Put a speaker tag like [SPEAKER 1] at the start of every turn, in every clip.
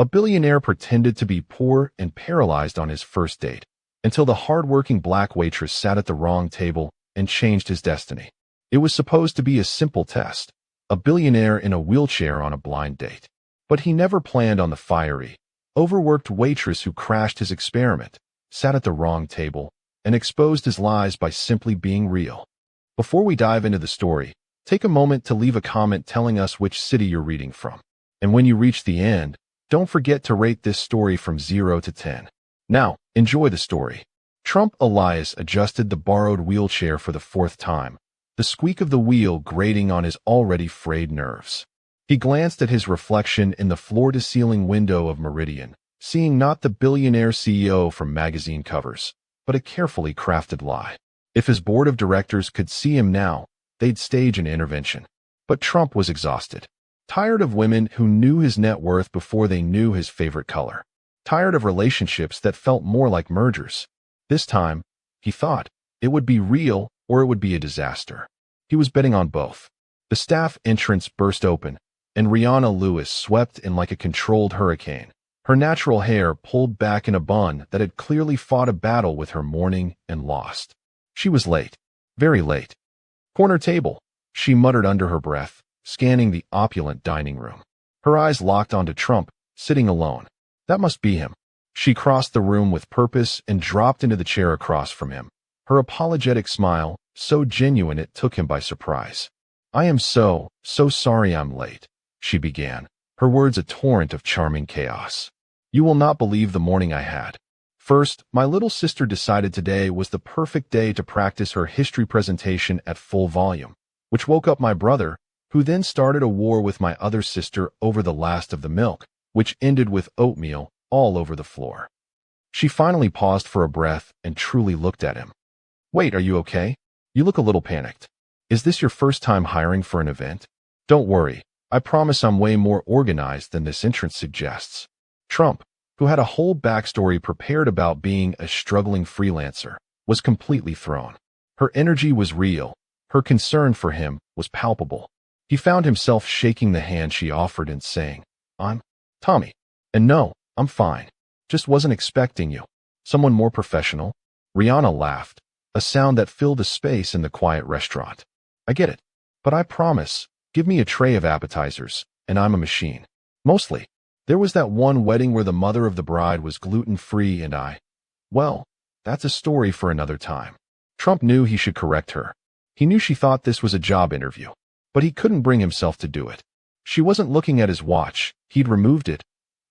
[SPEAKER 1] A billionaire pretended to be poor and paralyzed on his first date, until the hard-working black waitress sat at the wrong table and changed his destiny. It was supposed to be a simple test, a billionaire in a wheelchair on a blind date. But he never planned on the fiery, overworked waitress who crashed his experiment, sat at the wrong table, and exposed his lies by simply being real. Before we dive into the story, take a moment to leave a comment telling us which city you're reading from. And when you reach the end, don't forget to rate this story from 0 to 10. Now, enjoy the story. 𝘽𝙁𝙊𝙍𝙀𝙁 adjusted the borrowed wheelchair for the 4th time, the squeak of the wheel grating on his already frayed nerves. He glanced at his reflection in the floor-to-ceiling window of Meridian, seeing not the billionaire CEO from magazine covers, but a carefully crafted lie. If his board of directors could see him now, they'd stage an intervention. But Trump was exhausted. Tired of women who knew his net worth before they knew his favorite color. Tired of relationships that felt more like mergers. This time, he thought, it would be real or it would be a disaster. He was betting on both. The staff entrance burst open, and Rihanna Lewis swept in like a controlled hurricane, her natural hair pulled back in a bun that had clearly fought a battle with her morning and lost. She was late. Very late. Corner table, she muttered under her breath, scanning the opulent dining room. Her eyes locked onto Trump, sitting alone. That must be him. She crossed the room with purpose and dropped into the chair across from him, her apologetic smile so genuine it took him by surprise. "I am so sorry I'm late," she began, her words a torrent of charming chaos. "You will not believe the morning I had. First, my little sister decided today was the perfect day to practice her history presentation at full volume, which woke up my brother, who then started a war with my other sister over the last of the milk, which ended with oatmeal all over the floor." She finally paused for a breath and truly looked at him. "Wait, are you okay? You look a little panicked. Is this your first time hiring for an event? Don't worry, I promise I'm way more organized than this entrance suggests." Trump, who had a whole backstory prepared about being a struggling freelancer, was completely thrown. Her energy was real. Her concern for him was palpable. He found himself shaking the hand she offered and saying, "I'm Tommy. And no, I'm fine. Just wasn't expecting you. Someone more professional?" Rihanna laughed, a sound that filled a space in the quiet restaurant. "I get it. But I promise, give me a tray of appetizers, and I'm a machine. Mostly. There was that one wedding where the mother of the bride was gluten-free and well, that's a story for another time." Trump knew he should correct her. He knew she thought this was a job interview, but he couldn't bring himself to do it. She wasn't looking at his watch, he'd removed it,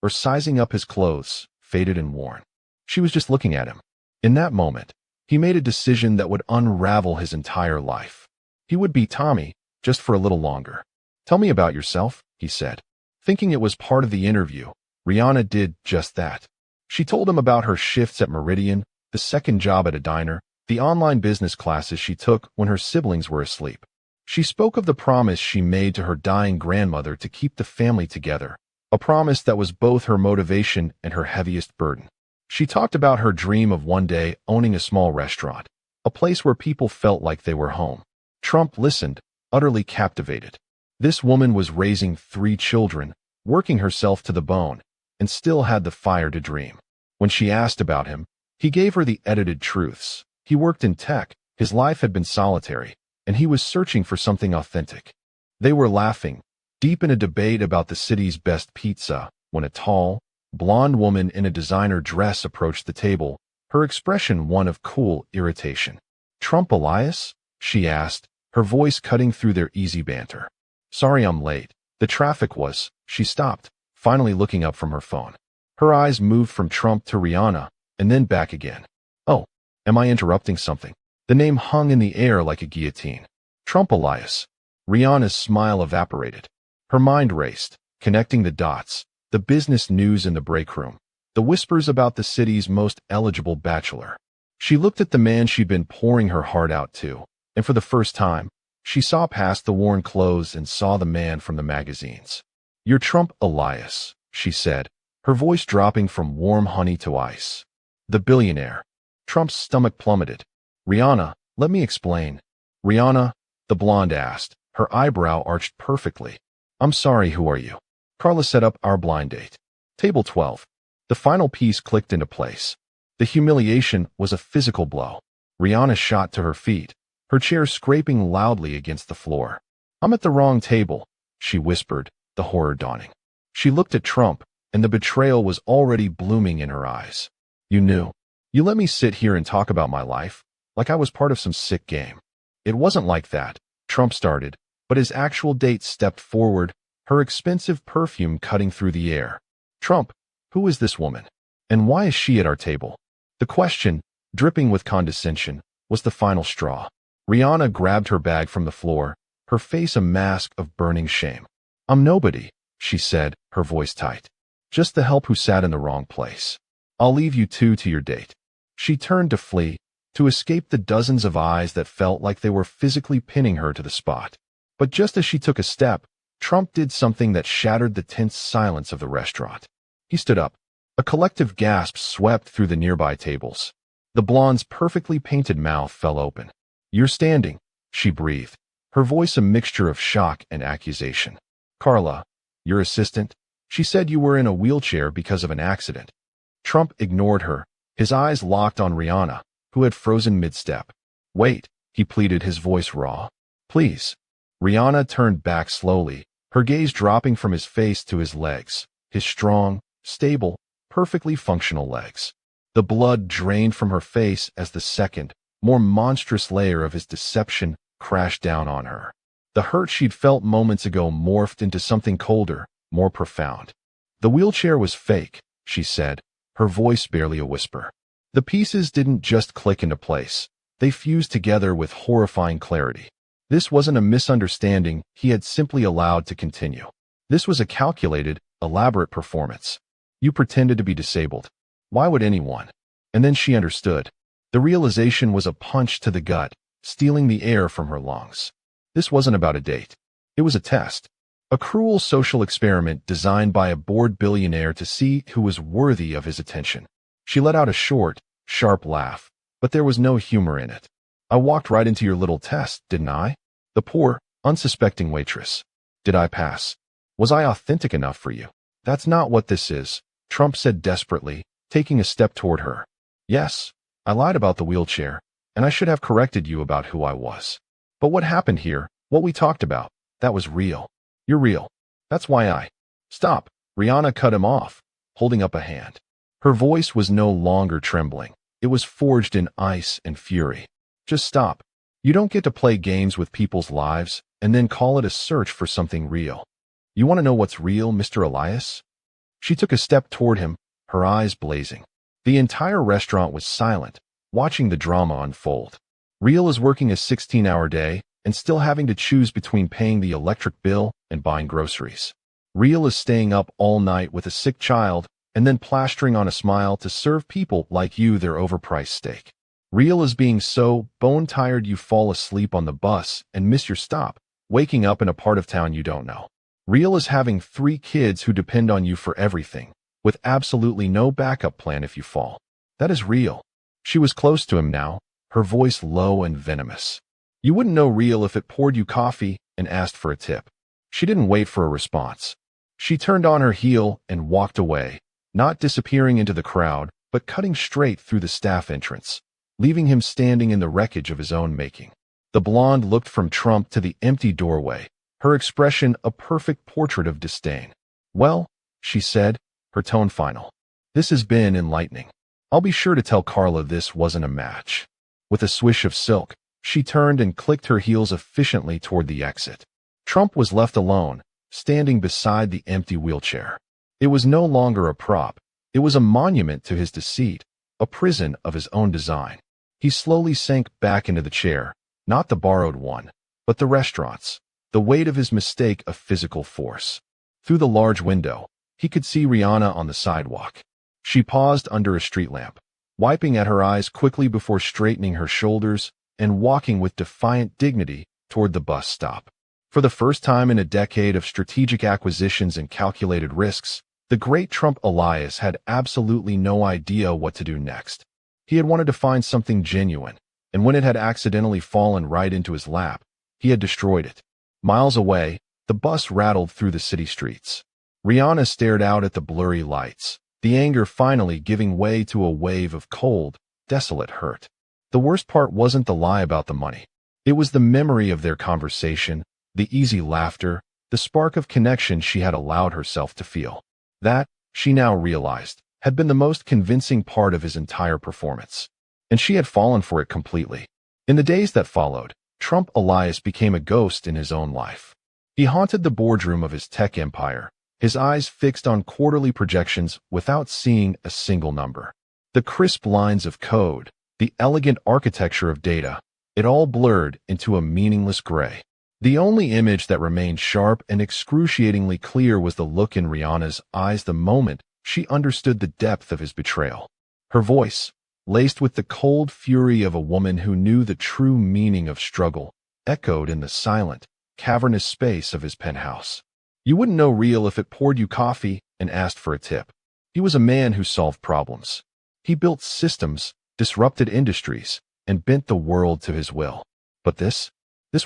[SPEAKER 1] or sizing up his clothes, faded and worn. She was just looking at him. In that moment, he made a decision that would unravel his entire life. He would be Tommy, just for a little longer. "Tell me about yourself," he said. Thinking it was part of the interview, Rihanna did just that. She told him about her shifts at Meridian, the second job at a diner, the online business classes she took when her siblings were asleep. She spoke of the promise she made to her dying grandmother to keep the family together, a promise that was both her motivation and her heaviest burden. She talked about her dream of one day owning a small restaurant, a place where people felt like they were home. Trump listened, utterly captivated. This woman was raising 3 children, working herself to the bone, and still had the fire to dream. When she asked about him, he gave her the edited truths. He worked in tech, his life had been solitary, and he was searching for something authentic. They were laughing, deep in a debate about the city's best pizza, when a tall, blonde woman in a designer dress approached the table, her expression one of cool irritation. "𝘽𝙁𝙊𝙍𝙀𝙁?" she asked, her voice cutting through their easy banter. "Sorry I'm late. The traffic was..." She stopped, finally looking up from her phone. Her eyes moved from Trump to Rihanna, and then back again. "Oh, am I interrupting something?" The name hung in the air like a guillotine. 𝘽𝙁𝙊𝙍𝙀𝙁. Rihanna's smile evaporated. Her mind raced, connecting the dots, the business news in the break room, the whispers about the city's most eligible bachelor. She looked at the man she'd been pouring her heart out to, and for the first time, she saw past the worn clothes and saw the man from the magazines. "You're 𝘽𝙁𝙊𝙍𝙀𝙁, she said, her voice dropping from warm honey to ice. "The billionaire." Trump's stomach plummeted. "Rihanna, let me explain." "Rihanna," the blonde asked, her eyebrow arched perfectly. "I'm sorry, who are you?" "Carla set up our blind date." Table 12. The final piece clicked into place. The humiliation was a physical blow. Rihanna shot to her feet, her chair scraping loudly against the floor. "I'm at the wrong table," she whispered, the horror dawning. She looked at Trump, and the betrayal was already blooming in her eyes. "You knew. You let me sit here and talk about my life, like I was part of some sick game." "It wasn't like that," Trump started, but his actual date stepped forward, her expensive perfume cutting through the air. "Trump, who is this woman? And why is she at our table?" The question, dripping with condescension, was the final straw. Rihanna grabbed her bag from the floor, her face a mask of burning shame. "I'm nobody," she said, her voice tight. "Just the help who sat in the wrong place. I'll leave you two to your date." She turned to flee, to escape the dozens of eyes that felt like they were physically pinning her to the spot. But just as she took a step, Trump did something that shattered the tense silence of the restaurant. He stood up. A collective gasp swept through the nearby tables. The blonde's perfectly painted mouth fell open. "You're standing," she breathed, her voice a mixture of shock and accusation. "Carla, your assistant? She said you were in a wheelchair because of an accident." Trump ignored her, his eyes locked on Rihanna, who had frozen mid-step. "Wait," he pleaded, his voice raw. "Please." Rihanna turned back slowly, her gaze dropping from his face to his legs, his strong, stable, perfectly functional legs. The blood drained from her face as the second, more monstrous layer of his deception crashed down on her. The hurt she'd felt moments ago morphed into something colder, more profound. "The wheelchair was fake," she said, her voice barely a whisper. The pieces didn't just click into place. They fused together with horrifying clarity. This wasn't a misunderstanding he had simply allowed to continue. This was a calculated, elaborate performance. "You pretended to be disabled. Why would anyone?" And then she understood. The realization was a punch to the gut, stealing the air from her lungs. This wasn't about a date. It was a test. A cruel social experiment designed by a bored billionaire to see who was worthy of his attention. She let out a short, sharp laugh, but there was no humor in it. "I walked right into your little test, didn't I? The poor, unsuspecting waitress. Did I pass? Was I authentic enough for you?" "That's not what this is," Trump said desperately, taking a step toward her. "Yes, I lied about the wheelchair, and I should have corrected you about who I was. But what happened here, what we talked about, that was real. You're real. That's why I—" "Stop," Rihanna cut him off, holding up a hand. Her voice was no longer trembling. It was forged in ice and fury. "Just stop. You don't get to play games with people's lives and then call it a search for something real. You want to know what's real, Mr. Elias?" She took a step toward him, her eyes blazing. The entire restaurant was silent, watching the drama unfold. Real is working a 16-hour day and still having to choose between paying the electric bill and buying groceries. Real is staying up all night with a sick child and then plastering on a smile to serve people like you their overpriced steak. Real is being so bone-tired you fall asleep on the bus and miss your stop, waking up in a part of town you don't know. Real is having 3 kids who depend on you for everything, with absolutely no backup plan if you fall. That is real. She was close to him now, her voice low and venomous. You wouldn't know real if it poured you coffee and asked for a tip. She didn't wait for a response. She turned on her heel and walked away, not disappearing into the crowd, but cutting straight through the staff entrance, leaving him standing in the wreckage of his own making. The blonde looked from Trump to the empty doorway, her expression a perfect portrait of disdain. "Well," she said, her tone final, "this has been enlightening. I'll be sure to tell Carla this wasn't a match." With a swish of silk, she turned and clicked her heels efficiently toward the exit. Trump was left alone, standing beside the empty wheelchair. It was no longer a prop. It was a monument to his deceit, a prison of his own design. He slowly sank back into the chair, not the borrowed one, but the restaurant's, the weight of his mistake a physical force. Through the large window, he could see Rihanna on the sidewalk. She paused under a street lamp, wiping at her eyes quickly before straightening her shoulders and walking with defiant dignity toward the bus stop. For the first time in a decade of strategic acquisitions and calculated risks, the great Trump Elias had absolutely no idea what to do next. He had wanted to find something genuine, and when it had accidentally fallen right into his lap, he had destroyed it. Miles away, the bus rattled through the city streets. Rihanna stared out at the blurry lights, the anger finally giving way to a wave of cold, desolate hurt. The worst part wasn't the lie about the money. It was the memory of their conversation, the easy laughter, the spark of connection she had allowed herself to feel. That, she now realized, had been the most convincing part of his entire performance. And she had fallen for it completely. In the days that followed, 𝘽𝙁𝙊𝙍 became a ghost in his own life. He haunted the boardroom of his tech empire, his eyes fixed on quarterly projections without seeing a single number. The crisp lines of code, the elegant architecture of data, it all blurred into a meaningless gray. The only image that remained sharp and excruciatingly clear was the look in Rihanna's eyes the moment she understood the depth of his betrayal. Her voice, laced with the cold fury of a woman who knew the true meaning of struggle, echoed in the silent, cavernous space of his penthouse. You wouldn't know real if it poured you coffee and asked for a tip. He was a man who solved problems. He built systems, disrupted industries, and bent the world to his will. But this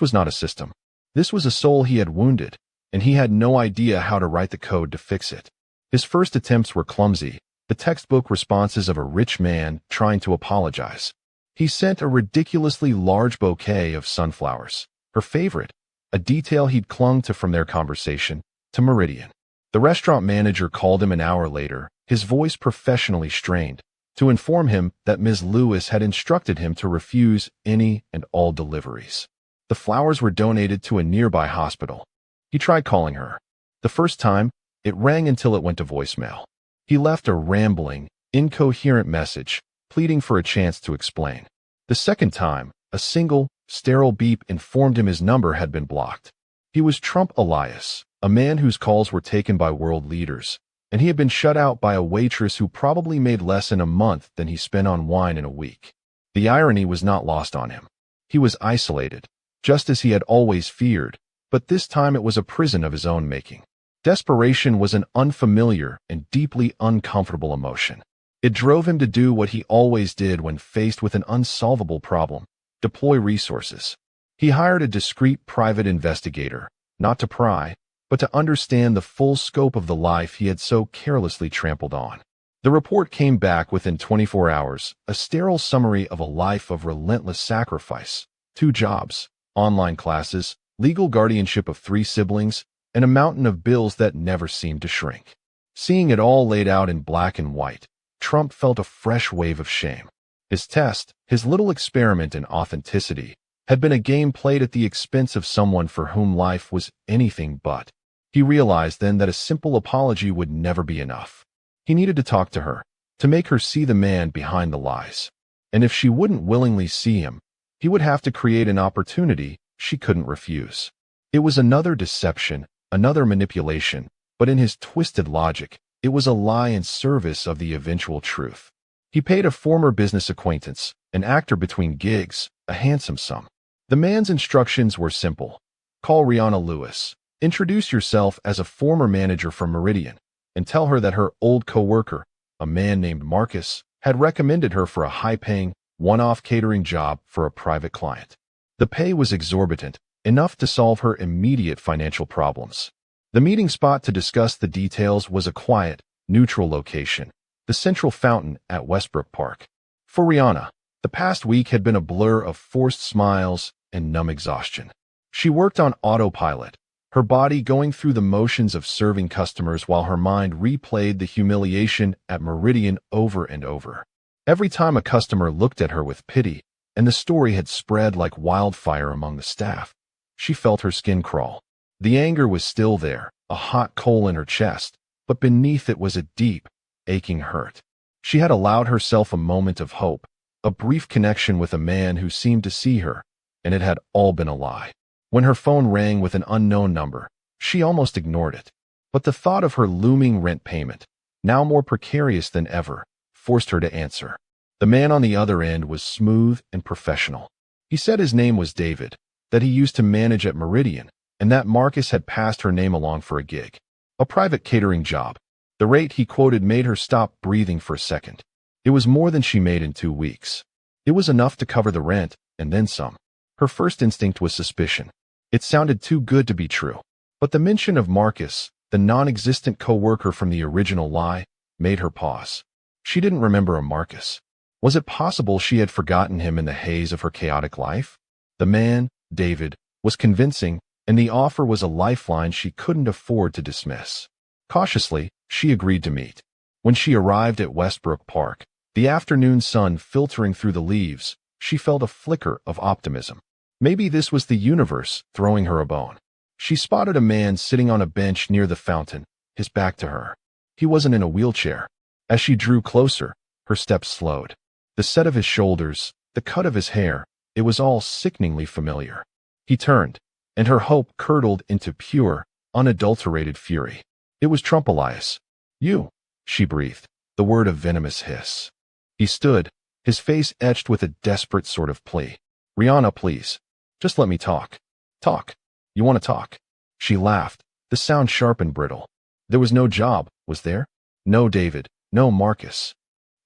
[SPEAKER 1] was not a system. This was a soul he had wounded, and he had no idea how to write the code to fix it. His first attempts were clumsy, the textbook responses of a rich man trying to apologize. He sent a ridiculously large bouquet of sunflowers, her favorite, a detail he'd clung to from their conversation, to Meridian. The restaurant manager called him an hour later, his voice professionally strained, to inform him that Ms. Lewis had instructed him to refuse any and all deliveries. The flowers were donated to a nearby hospital. He tried calling her. The first time, it rang until it went to voicemail. He left a rambling, incoherent message, pleading for a chance to explain. The second time, a single, sterile beep informed him his number had been blocked. He was 𝘽𝙁𝙊𝙍, a man whose calls were taken by world leaders, and he had been shut out by a waitress who probably made less in a month than he spent on wine in a week. The irony was not lost on him. He was isolated, just as he had always feared, but this time it was a prison of his own making. Desperation was an unfamiliar and deeply uncomfortable emotion. It drove him to do what he always did when faced with an unsolvable problem: deploy resources. He hired a discreet private investigator, not to pry, but to understand the full scope of the life he had so carelessly trampled on. The report came back within 24 hours, a sterile summary of a life of relentless sacrifice: 2 jobs, online classes, legal guardianship of 3 siblings, and a mountain of bills that never seemed to shrink. Seeing it all laid out in black and white, 𝘽𝙁 felt a fresh wave of shame. His test, his little experiment in authenticity, had been a game played at the expense of someone for whom life was anything but. He realized then that a simple apology would never be enough. He needed to talk to her, to make her see the man behind the lies. And if she wouldn't willingly see him, he would have to create an opportunity she couldn't refuse. It was another deception, another manipulation, but in his twisted logic, it was a lie in service of the eventual truth. He paid a former business acquaintance, an actor between gigs, a handsome sum. The man's instructions were simple. Call Rihanna Lewis, introduce yourself as a former manager from Meridian, and tell her that her old co-worker, a man named Marcus, had recommended her for a high-paying, one-off catering job for a private client. The pay was exorbitant, enough to solve her immediate financial problems. The meeting spot to discuss the details was a quiet, neutral location, the central fountain at Westbrook Park. For Rihanna, the past week had been a blur of forced smiles and numb exhaustion. She worked on autopilot, her body going through the motions of serving customers while her mind replayed the humiliation at Meridian over and over. Every time a customer looked at her with pity, and the story had spread like wildfire among the staff, she felt her skin crawl. The anger was still there, a hot coal in her chest, but beneath it was a deep, aching hurt. She had allowed herself a moment of hope, a brief connection with a man who seemed to see her, and it had all been a lie. When her phone rang with an unknown number, she almost ignored it. But the thought of her looming rent payment, now more precarious than ever, forced her to answer. The man on the other end was smooth and professional. He said his name was David, that he used to manage at Meridian, and that Marcus had passed her name along for a gig, a private catering job. The rate he quoted made her stop breathing for a second. It was more than she made in 2 weeks. It was enough to cover the rent, and then some. Her first instinct was suspicion. It sounded too good to be true. But the mention of Marcus, the non-existent co-worker from the original lie, made her pause. She didn't remember a Marcus. Was it possible she had forgotten him in the haze of her chaotic life? The man, David, was convincing, and the offer was a lifeline she couldn't afford to dismiss. Cautiously, she agreed to meet. When she arrived at Westbrook Park, the afternoon sun filtering through the leaves, she felt a flicker of optimism. Maybe this was the universe throwing her a bone. She spotted a man sitting on a bench near the fountain, his back to her. He wasn't in a wheelchair. As she drew closer, her steps slowed. The set of his shoulders, the cut of his hair, it was all sickeningly familiar. He turned, and her hope curdled into pure, unadulterated fury. It was 𝘽𝙁𝙊𝙍𝙀𝙁. "You," she breathed, the word a venomous hiss. He stood, his face etched with a desperate sort of plea. "Rihanna, please. Just let me talk." "Talk? You want to talk?" She laughed, the sound sharp and brittle. "There was no job, was there? No David, no Marcus.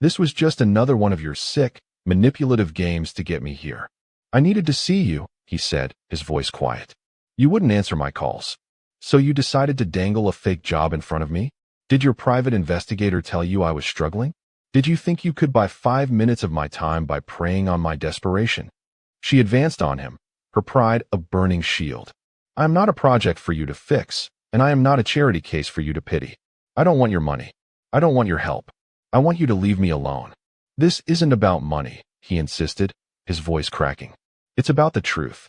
[SPEAKER 1] This was just another one of your sick, manipulative games to get me here." "I needed to see you," he said, his voice quiet. "You wouldn't answer my calls. So you decided to dangle a fake job in front of me? Did your private investigator tell you I was struggling? Did you think you could buy 5 minutes of my time by preying on my desperation?" She advanced on him, her pride a burning shield. "I am not a project for you to fix, and I am not a charity case for you to pity. I don't want your money. I don't want your help. I want you to leave me alone." "This isn't about money," he insisted, his voice cracking. "It's about the truth."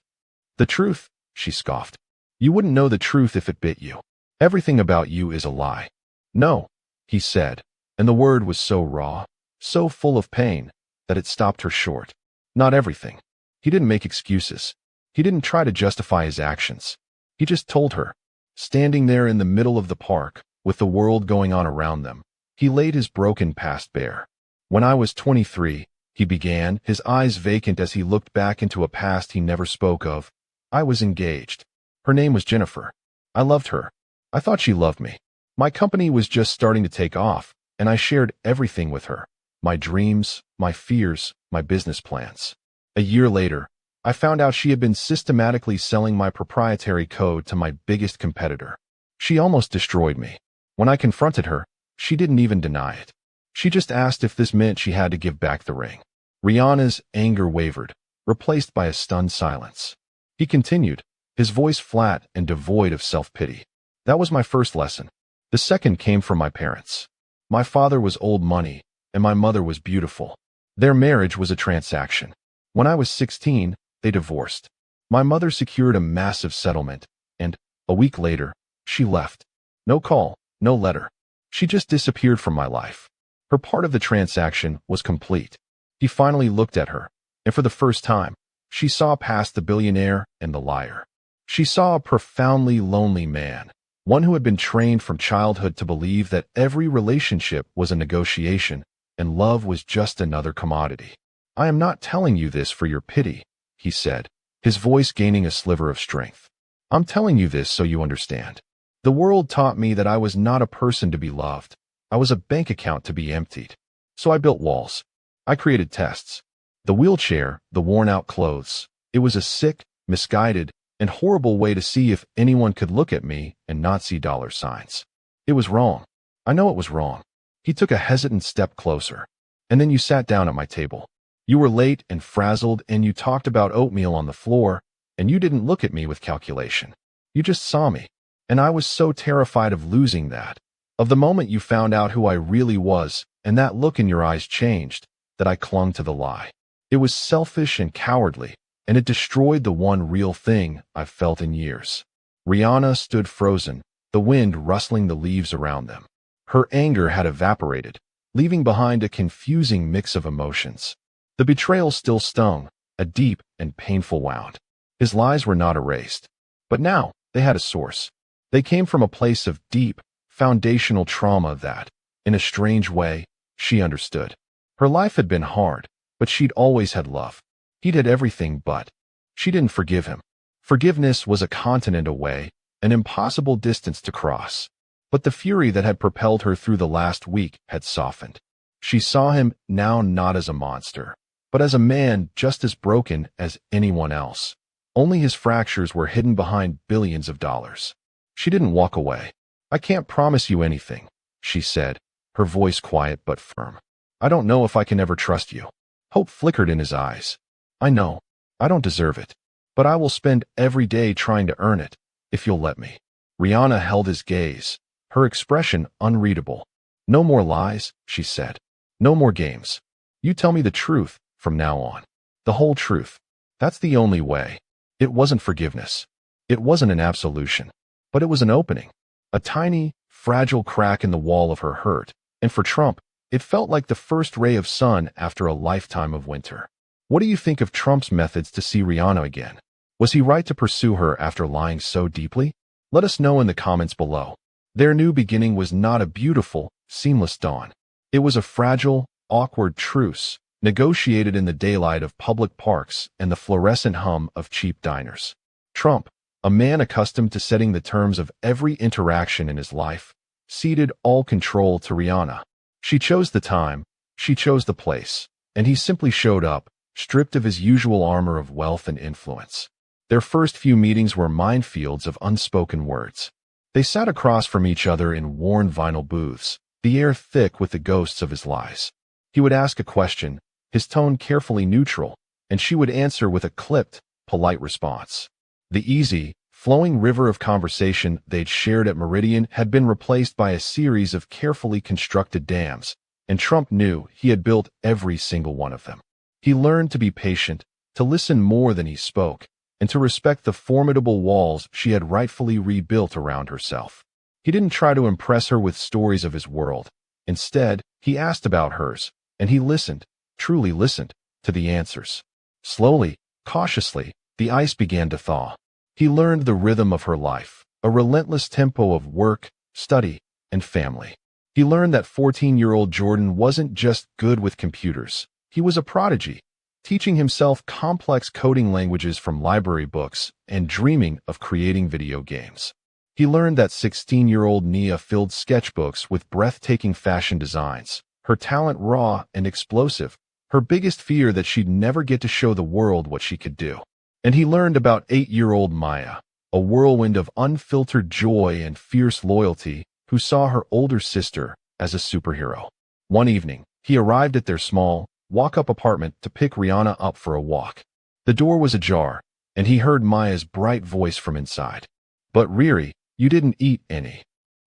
[SPEAKER 1] "The truth?" she scoffed. "You wouldn't know the truth if it bit you. Everything about you is a lie." "No," he said, and the word was so raw, so full of pain, that it stopped her short. "Not everything." He didn't make excuses. He didn't try to justify his actions. He just told her. Standing there in the middle of the park, with the world going on around them, he laid his broken past bare. "When I was 23, he began, his eyes vacant as he looked back into a past he never spoke of, "I was engaged. Her name was Jennifer. I loved her. I thought she loved me. My company was just starting to take off, and I shared everything with her. My dreams, my fears, my business plans. A year later, I found out she had been systematically selling my proprietary code to my biggest competitor. She almost destroyed me. When I confronted her, she didn't even deny it. She just asked if this meant she had to give back the ring." Rihanna's anger wavered, replaced by a stunned silence. He continued, his voice flat and devoid of self-pity. "That was my first lesson. The second came from my parents. My father was old money, and my mother was beautiful. Their marriage was a transaction. When I was 16, they divorced. My mother secured a massive settlement, and, a week later, she left. No call, no letter. She just disappeared from my life. Her part of the transaction was complete." He finally looked at her, and for the first time, she saw past the billionaire and the liar. She saw a profoundly lonely man, one who had been trained from childhood to believe that every relationship was a negotiation, and love was just another commodity. "I am not telling you this for your pity," he said, his voice gaining a sliver of strength. "I'm telling you this so you understand. The world taught me that I was not a person to be loved. I was a bank account to be emptied. So I built walls. I created tests. The wheelchair, the worn-out clothes. It was a sick, misguided, and horrible way to see if anyone could look at me and not see dollar signs. It was wrong. I know it was wrong." He took a hesitant step closer. "And then you sat down at my table. You were late and frazzled, and you talked about oatmeal on the floor, and you didn't look at me with calculation. You just saw me. And I was so terrified of losing that, of the moment you found out who I really was, and that look in your eyes changed, that I clung to the lie. It was selfish and cowardly, and it destroyed the one real thing I've felt in years." Rihanna stood frozen, the wind rustling the leaves around them. Her anger had evaporated, leaving behind a confusing mix of emotions. The betrayal still stung, a deep and painful wound. His lies were not erased. But now, they had a source. They came from a place of deep, foundational trauma that, in a strange way, she understood. Her life had been hard, but she'd always had love. He'd had everything but. She didn't forgive him. Forgiveness was a continent away, an impossible distance to cross. But the fury that had propelled her through the last week had softened. She saw him now not as a monster, but as a man just as broken as anyone else. Only his fractures were hidden behind billions of dollars. She didn't walk away. "I can't promise you anything," she said, her voice quiet but firm. "I don't know if I can ever trust you." Hope flickered in his eyes. "I know. I don't deserve it. But I will spend every day trying to earn it, if you'll let me." Rihanna held his gaze, her expression unreadable. "No more lies," she said. "No more games. You tell me the truth from now on. The whole truth. That's the only way." It wasn't forgiveness. It wasn't an absolution. But it was an opening. A tiny, fragile crack in the wall of her hurt. And for Trump, it felt like the first ray of sun after a lifetime of winter. What do you think of Trump's methods to see Rihanna again? Was he right to pursue her after lying so deeply? Let us know in the comments below. Their new beginning was not a beautiful, seamless dawn. It was a fragile, awkward truce, negotiated in the daylight of public parks and the fluorescent hum of cheap diners. Trump, a man accustomed to setting the terms of every interaction in his life, ceded all control to Rihanna. She chose the time, she chose the place, and he simply showed up, stripped of his usual armor of wealth and influence. Their first few meetings were minefields of unspoken words. They sat across from each other in worn vinyl booths, the air thick with the ghosts of his lies. He would ask a question, his tone carefully neutral, and she would answer with a clipped, polite response. The easy, flowing river of conversation they'd shared at Meridian had been replaced by a series of carefully constructed dams, and Trump knew he had built every single one of them. He learned to be patient, to listen more than he spoke, and to respect the formidable walls she had rightfully rebuilt around herself. He didn't try to impress her with stories of his world. Instead, he asked about hers, and he listened, truly listened, to the answers. Slowly, cautiously, the ice began to thaw. He learned the rhythm of her life, a relentless tempo of work, study, and family. He learned that 14-year-old Jordan wasn't just good with computers. He was a prodigy, teaching himself complex coding languages from library books and dreaming of creating video games. He learned that 16-year-old Nia filled sketchbooks with breathtaking fashion designs, her talent raw and explosive, her biggest fear that she'd never get to show the world what she could do. And he learned about 8-year-old Maya, a whirlwind of unfiltered joy and fierce loyalty, who saw her older sister as a superhero. One evening, he arrived at their small, walk-up apartment to pick Rihanna up for a walk. The door was ajar, and he heard Maya's bright voice from inside. "But Riri, you didn't eat any."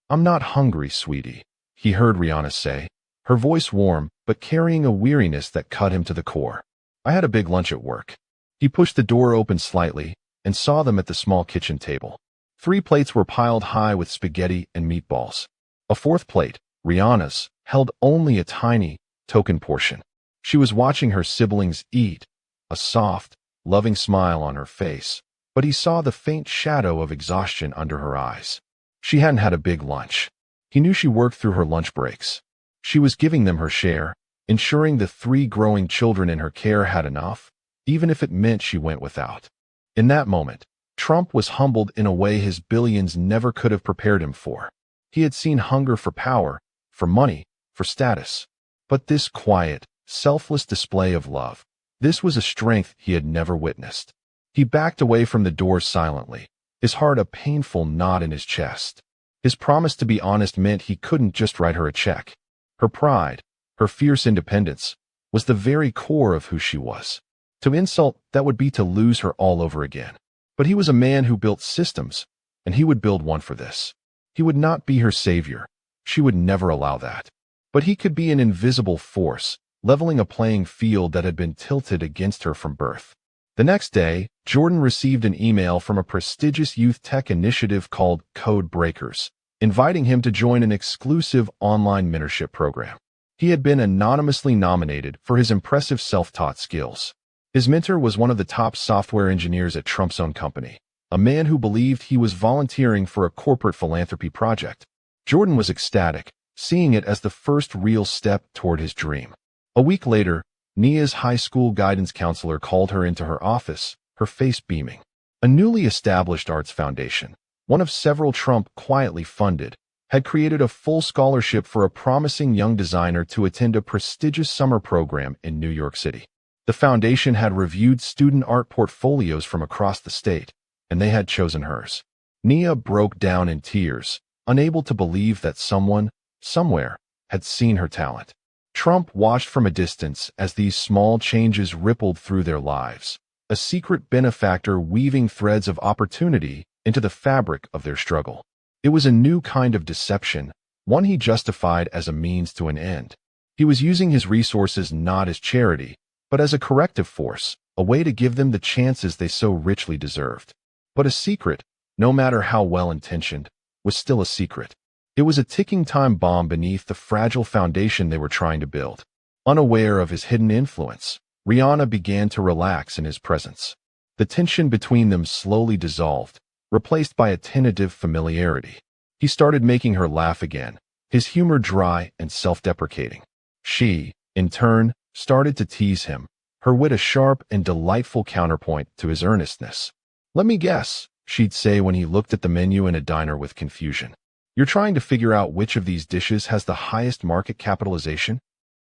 [SPEAKER 1] "I'm not hungry, sweetie," he heard Rihanna say, her voice warm but carrying a weariness that cut him to the core. "I had a big lunch at work." He pushed the door open slightly and saw them at the small kitchen table. 3 plates were piled high with spaghetti and meatballs. A 4th plate, Rihanna's, held only a tiny, token portion. She was watching her siblings eat, a soft, loving smile on her face, but he saw the faint shadow of exhaustion under her eyes. She hadn't had a big lunch. He knew she worked through her lunch breaks. She was giving them her share, ensuring the 3 growing children in her care had enough, even if it meant she went without. In that moment, Trump was humbled in a way his billions never could have prepared him for. He had seen hunger for power, for money, for status. But this quiet, selfless display of love, this was a strength he had never witnessed. He backed away from the door silently, his heart a painful knot in his chest. His promise to be honest meant he couldn't just write her a check. Her pride, her fierce independence, was the very core of who she was. To insult, that would be to lose her all over again. But he was a man who built systems, and he would build one for this. He would not be her savior. She would never allow that. But he could be an invisible force, leveling a playing field that had been tilted against her from birth. The next day, Jordan received an email from a prestigious youth tech initiative called Code Breakers, inviting him to join an exclusive online mentorship program. He had been anonymously nominated for his impressive self-taught skills. His mentor was one of the top software engineers at Trump's own company, a man who believed he was volunteering for a corporate philanthropy project. Jordan was ecstatic, seeing it as the first real step toward his dream. A week later, Nia's high school guidance counselor called her into her office, her face beaming. A newly established arts foundation, one of several Trump quietly funded, had created a full scholarship for a promising young designer to attend a prestigious summer program in New York City. The foundation had reviewed student art portfolios from across the state, and they had chosen hers. Nia broke down in tears, unable to believe that someone, somewhere, had seen her talent. Trump watched from a distance as these small changes rippled through their lives, a secret benefactor weaving threads of opportunity into the fabric of their struggle. It was a new kind of deception, one he justified as a means to an end. He was using his resources not as charity, but as a corrective force, a way to give them the chances they so richly deserved. But a secret, no matter how well-intentioned, was still a secret. It was a ticking time bomb beneath the fragile foundation they were trying to build. Unaware of his hidden influence, Rihanna began to relax in his presence. The tension between them slowly dissolved, replaced by a tentative familiarity. He started making her laugh again, his humor dry and self-deprecating. She, in turn, started to tease him, her wit a sharp and delightful counterpoint to his earnestness. "Let me guess," she'd say when he looked at the menu in a diner with confusion. "You're trying to figure out which of these dishes has the highest market capitalization?"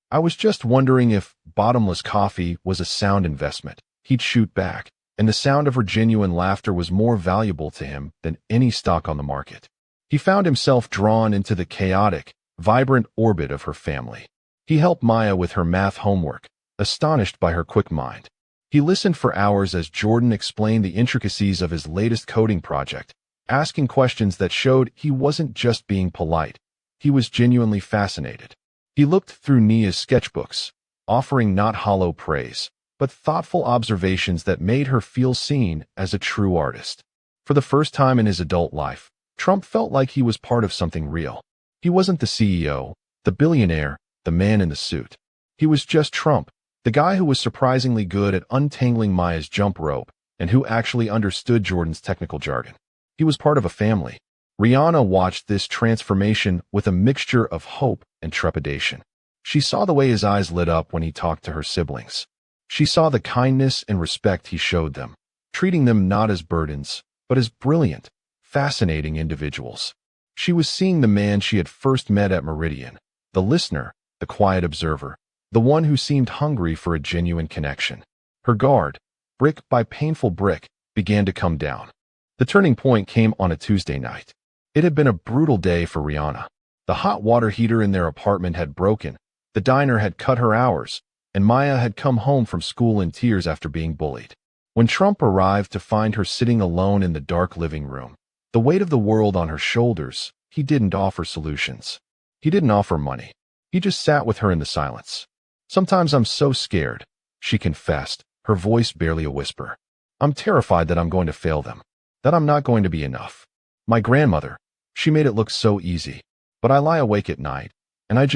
[SPEAKER 1] "I was just wondering if bottomless coffee was a sound investment," he'd shoot back, and the sound of her genuine laughter was more valuable to him than any stock on the market. He found himself drawn into the chaotic, vibrant orbit of her family. He helped Maya with her math homework, astonished by her quick mind. He listened for hours as Jordan explained the intricacies of his latest coding project, asking questions that showed he wasn't just being polite, he was genuinely fascinated. He looked through Nia's sketchbooks, offering not hollow praise, but thoughtful observations that made her feel seen as a true artist. For the first time in his adult life, Trump felt like he was part of something real. He wasn't the CEO, the billionaire, the man in the suit. He was just Trump, the guy who was surprisingly good at untangling Maya's jump rope and who actually understood Jordan's technical jargon. He was part of a family. Rihanna watched this transformation with a mixture of hope and trepidation. She saw the way his eyes lit up when he talked to her siblings. She saw the kindness and respect he showed them, treating them not as burdens, but as brilliant, fascinating individuals. She was seeing the man she had first met at Meridian, the listener, the quiet observer, the one who seemed hungry for a genuine connection. Her guard, brick by painful brick, began to come down. The turning point came on a Tuesday night. It had been a brutal day for Rihanna. The hot water heater in their apartment had broken, the diner had cut her hours, and Maya had come home from school in tears after being bullied. When Trump arrived to find her sitting alone in the dark living room, the weight of the world on her shoulders, he didn't offer solutions. He didn't offer money. He just sat with her in the silence. "Sometimes I'm so scared," she confessed, her voice barely a whisper. "I'm terrified that I'm going to fail them, that I'm not going to be enough. My grandmother, she made it look so easy, but I lie awake at night, and I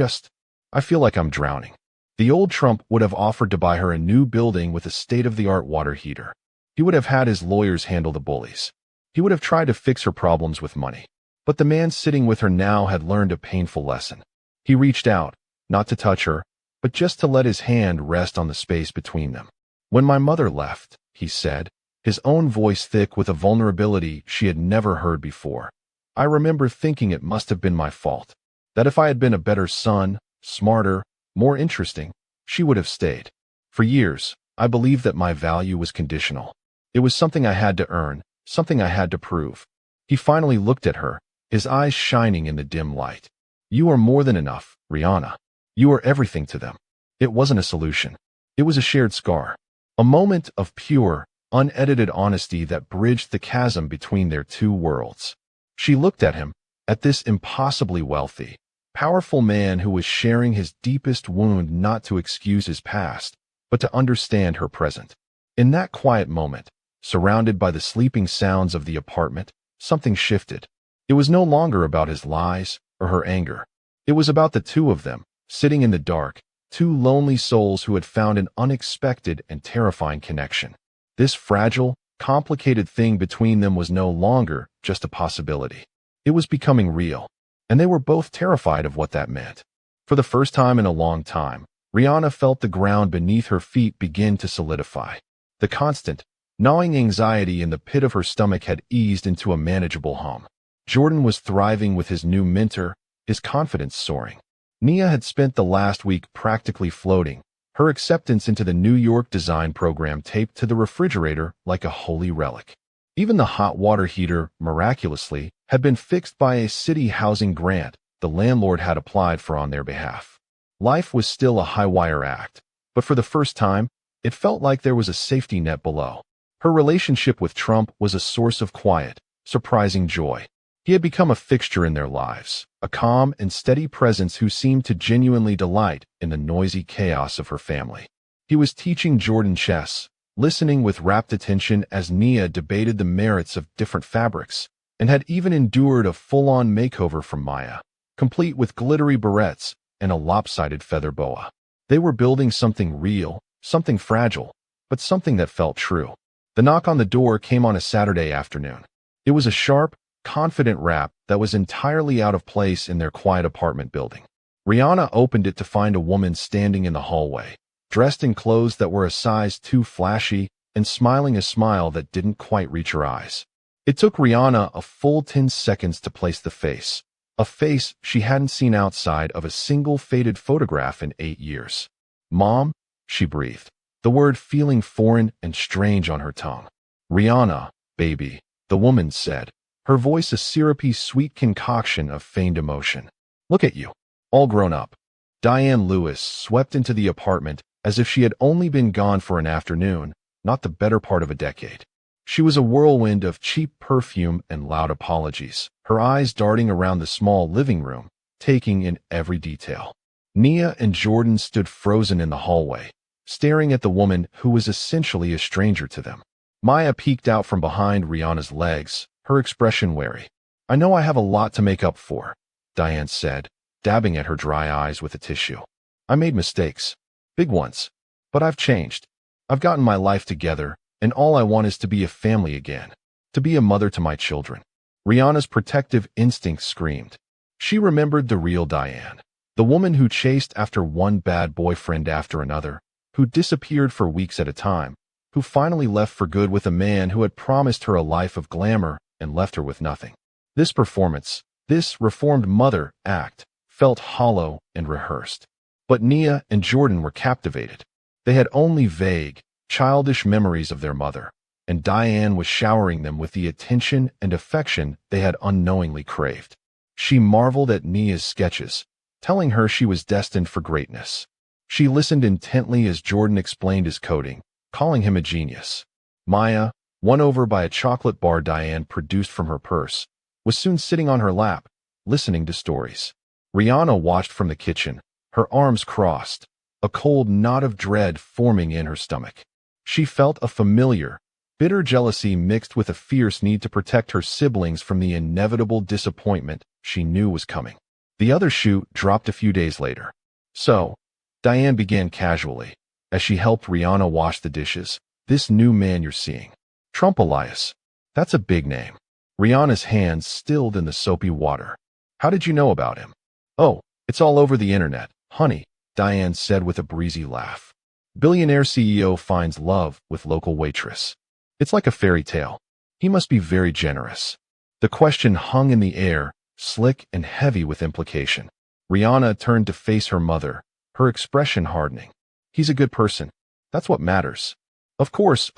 [SPEAKER 1] feel like I'm drowning." The old Trump would have offered to buy her a new building with a state-of-the-art water heater. He would have had his lawyers handle the bullies. He would have tried to fix her problems with money. But the man sitting with her now had learned a painful lesson. He reached out, not to touch her, but just to let his hand rest on the space between them. "When my mother left," he said, his own voice thick with a vulnerability she had never heard before, "I remember thinking it must have been my fault, that if I had been a better son, smarter, more interesting, she would have stayed. For years, I believed that my value was conditional. It was something I had to earn, something I had to prove." He finally looked at her, his eyes shining in the dim light. "You are more than enough, Rihanna. You are everything to them." It wasn't a solution. It was a shared scar. A moment of pure, unedited honesty that bridged the chasm between their two worlds. She looked at him, at this impossibly wealthy, powerful man who was sharing his deepest wound not to excuse his past, but to understand her present. In that quiet moment, surrounded by the sleeping sounds of the apartment, something shifted. It was no longer about his lies or her anger. It was about the two of them, sitting in the dark, two lonely souls who had found an unexpected and terrifying connection. This fragile, complicated thing between them was no longer just a possibility. It was becoming real, and they were both terrified of what that meant. For the first time in a long time, Rihanna felt the ground beneath her feet begin to solidify. The constant, gnawing anxiety in the pit of her stomach had eased into a manageable hum. Jordan was thriving with his new mentor, his confidence soaring. Nia had spent the last week practically floating, her acceptance into the New York design program taped to the refrigerator like a holy relic. Even the hot water heater, miraculously, had been fixed by a city housing grant the landlord had applied for on their behalf. Life was still a high-wire act, but for the first time, it felt like there was a safety net below. Her relationship with Trump was a source of quiet, surprising joy. He had become a fixture in their lives, a calm and steady presence who seemed to genuinely delight in the noisy chaos of her family. He was teaching Jordan chess, listening with rapt attention as Nia debated the merits of different fabrics, and had even endured a full-on makeover from Maya, complete with glittery barrettes and a lopsided feather boa. They were building something real, something fragile, but something that felt true. The knock on the door came on a Saturday afternoon. It was a sharp, confident rap that was entirely out of place in their quiet apartment building. Rihanna opened it to find a woman standing in the hallway, dressed in clothes that were a size too flashy and smiling a smile that didn't quite reach her eyes. It took Rihanna a full 10 seconds to place the face, a face she hadn't seen outside of a single faded photograph in 8 years. "Mom," she breathed, the word feeling foreign and strange on her tongue. "Rihanna, baby," the woman said, her voice a syrupy, sweet concoction of feigned emotion. "Look at you, all grown up." Diane Lewis swept into the apartment as if she had only been gone for an afternoon, not the better part of a decade. She was a whirlwind of cheap perfume and loud apologies, her eyes darting around the small living room, taking in every detail. Nia and Jordan stood frozen in the hallway, staring at the woman who was essentially a stranger to them. Maya peeked out from behind Rihanna's legs, her expression wary. "I know I have a lot to make up for," Diane said, dabbing at her dry eyes with a tissue. "I made mistakes. Big ones. But I've changed. I've gotten my life together, and all I want is to be a family again. To be a mother to my children." Rihanna's protective instinct screamed. She remembered the real Diane, the woman who chased after one bad boyfriend after another, who disappeared for weeks at a time, who finally left for good with a man who had promised her a life of glamour and left her with nothing. This performance, this reformed mother act, felt hollow and rehearsed. But Nia and Jordan were captivated. They had only vague, childish memories of their mother, and Diane was showering them with the attention and affection they had unknowingly craved. She marveled at Nia's sketches, telling her she was destined for greatness. She listened intently as Jordan explained his coding, calling him a genius. Maya, won over by a chocolate bar Diane produced from her purse, was soon sitting on her lap, listening to stories. Rihanna watched from the kitchen, her arms crossed, a cold knot of dread forming in her stomach. She felt a familiar, bitter jealousy mixed with a fierce need to protect her siblings from the inevitable disappointment she knew was coming. The other shoe dropped a few days later. "So," Diane began casually, as she helped Rihanna wash the dishes, "this new man you're seeing, Trump Elias, that's a big name." Rihanna's hands stilled in the soapy water. "How did you know about him?" "Oh, it's all over the internet, honey," Diane said with a breezy laugh. "Billionaire CEO finds love with local waitress. It's like a fairy tale. He must be very generous." The question hung in the air, slick and heavy with implication. Rihanna turned to face her mother, her expression hardening. "He's a good person. That's what matters." Of course,"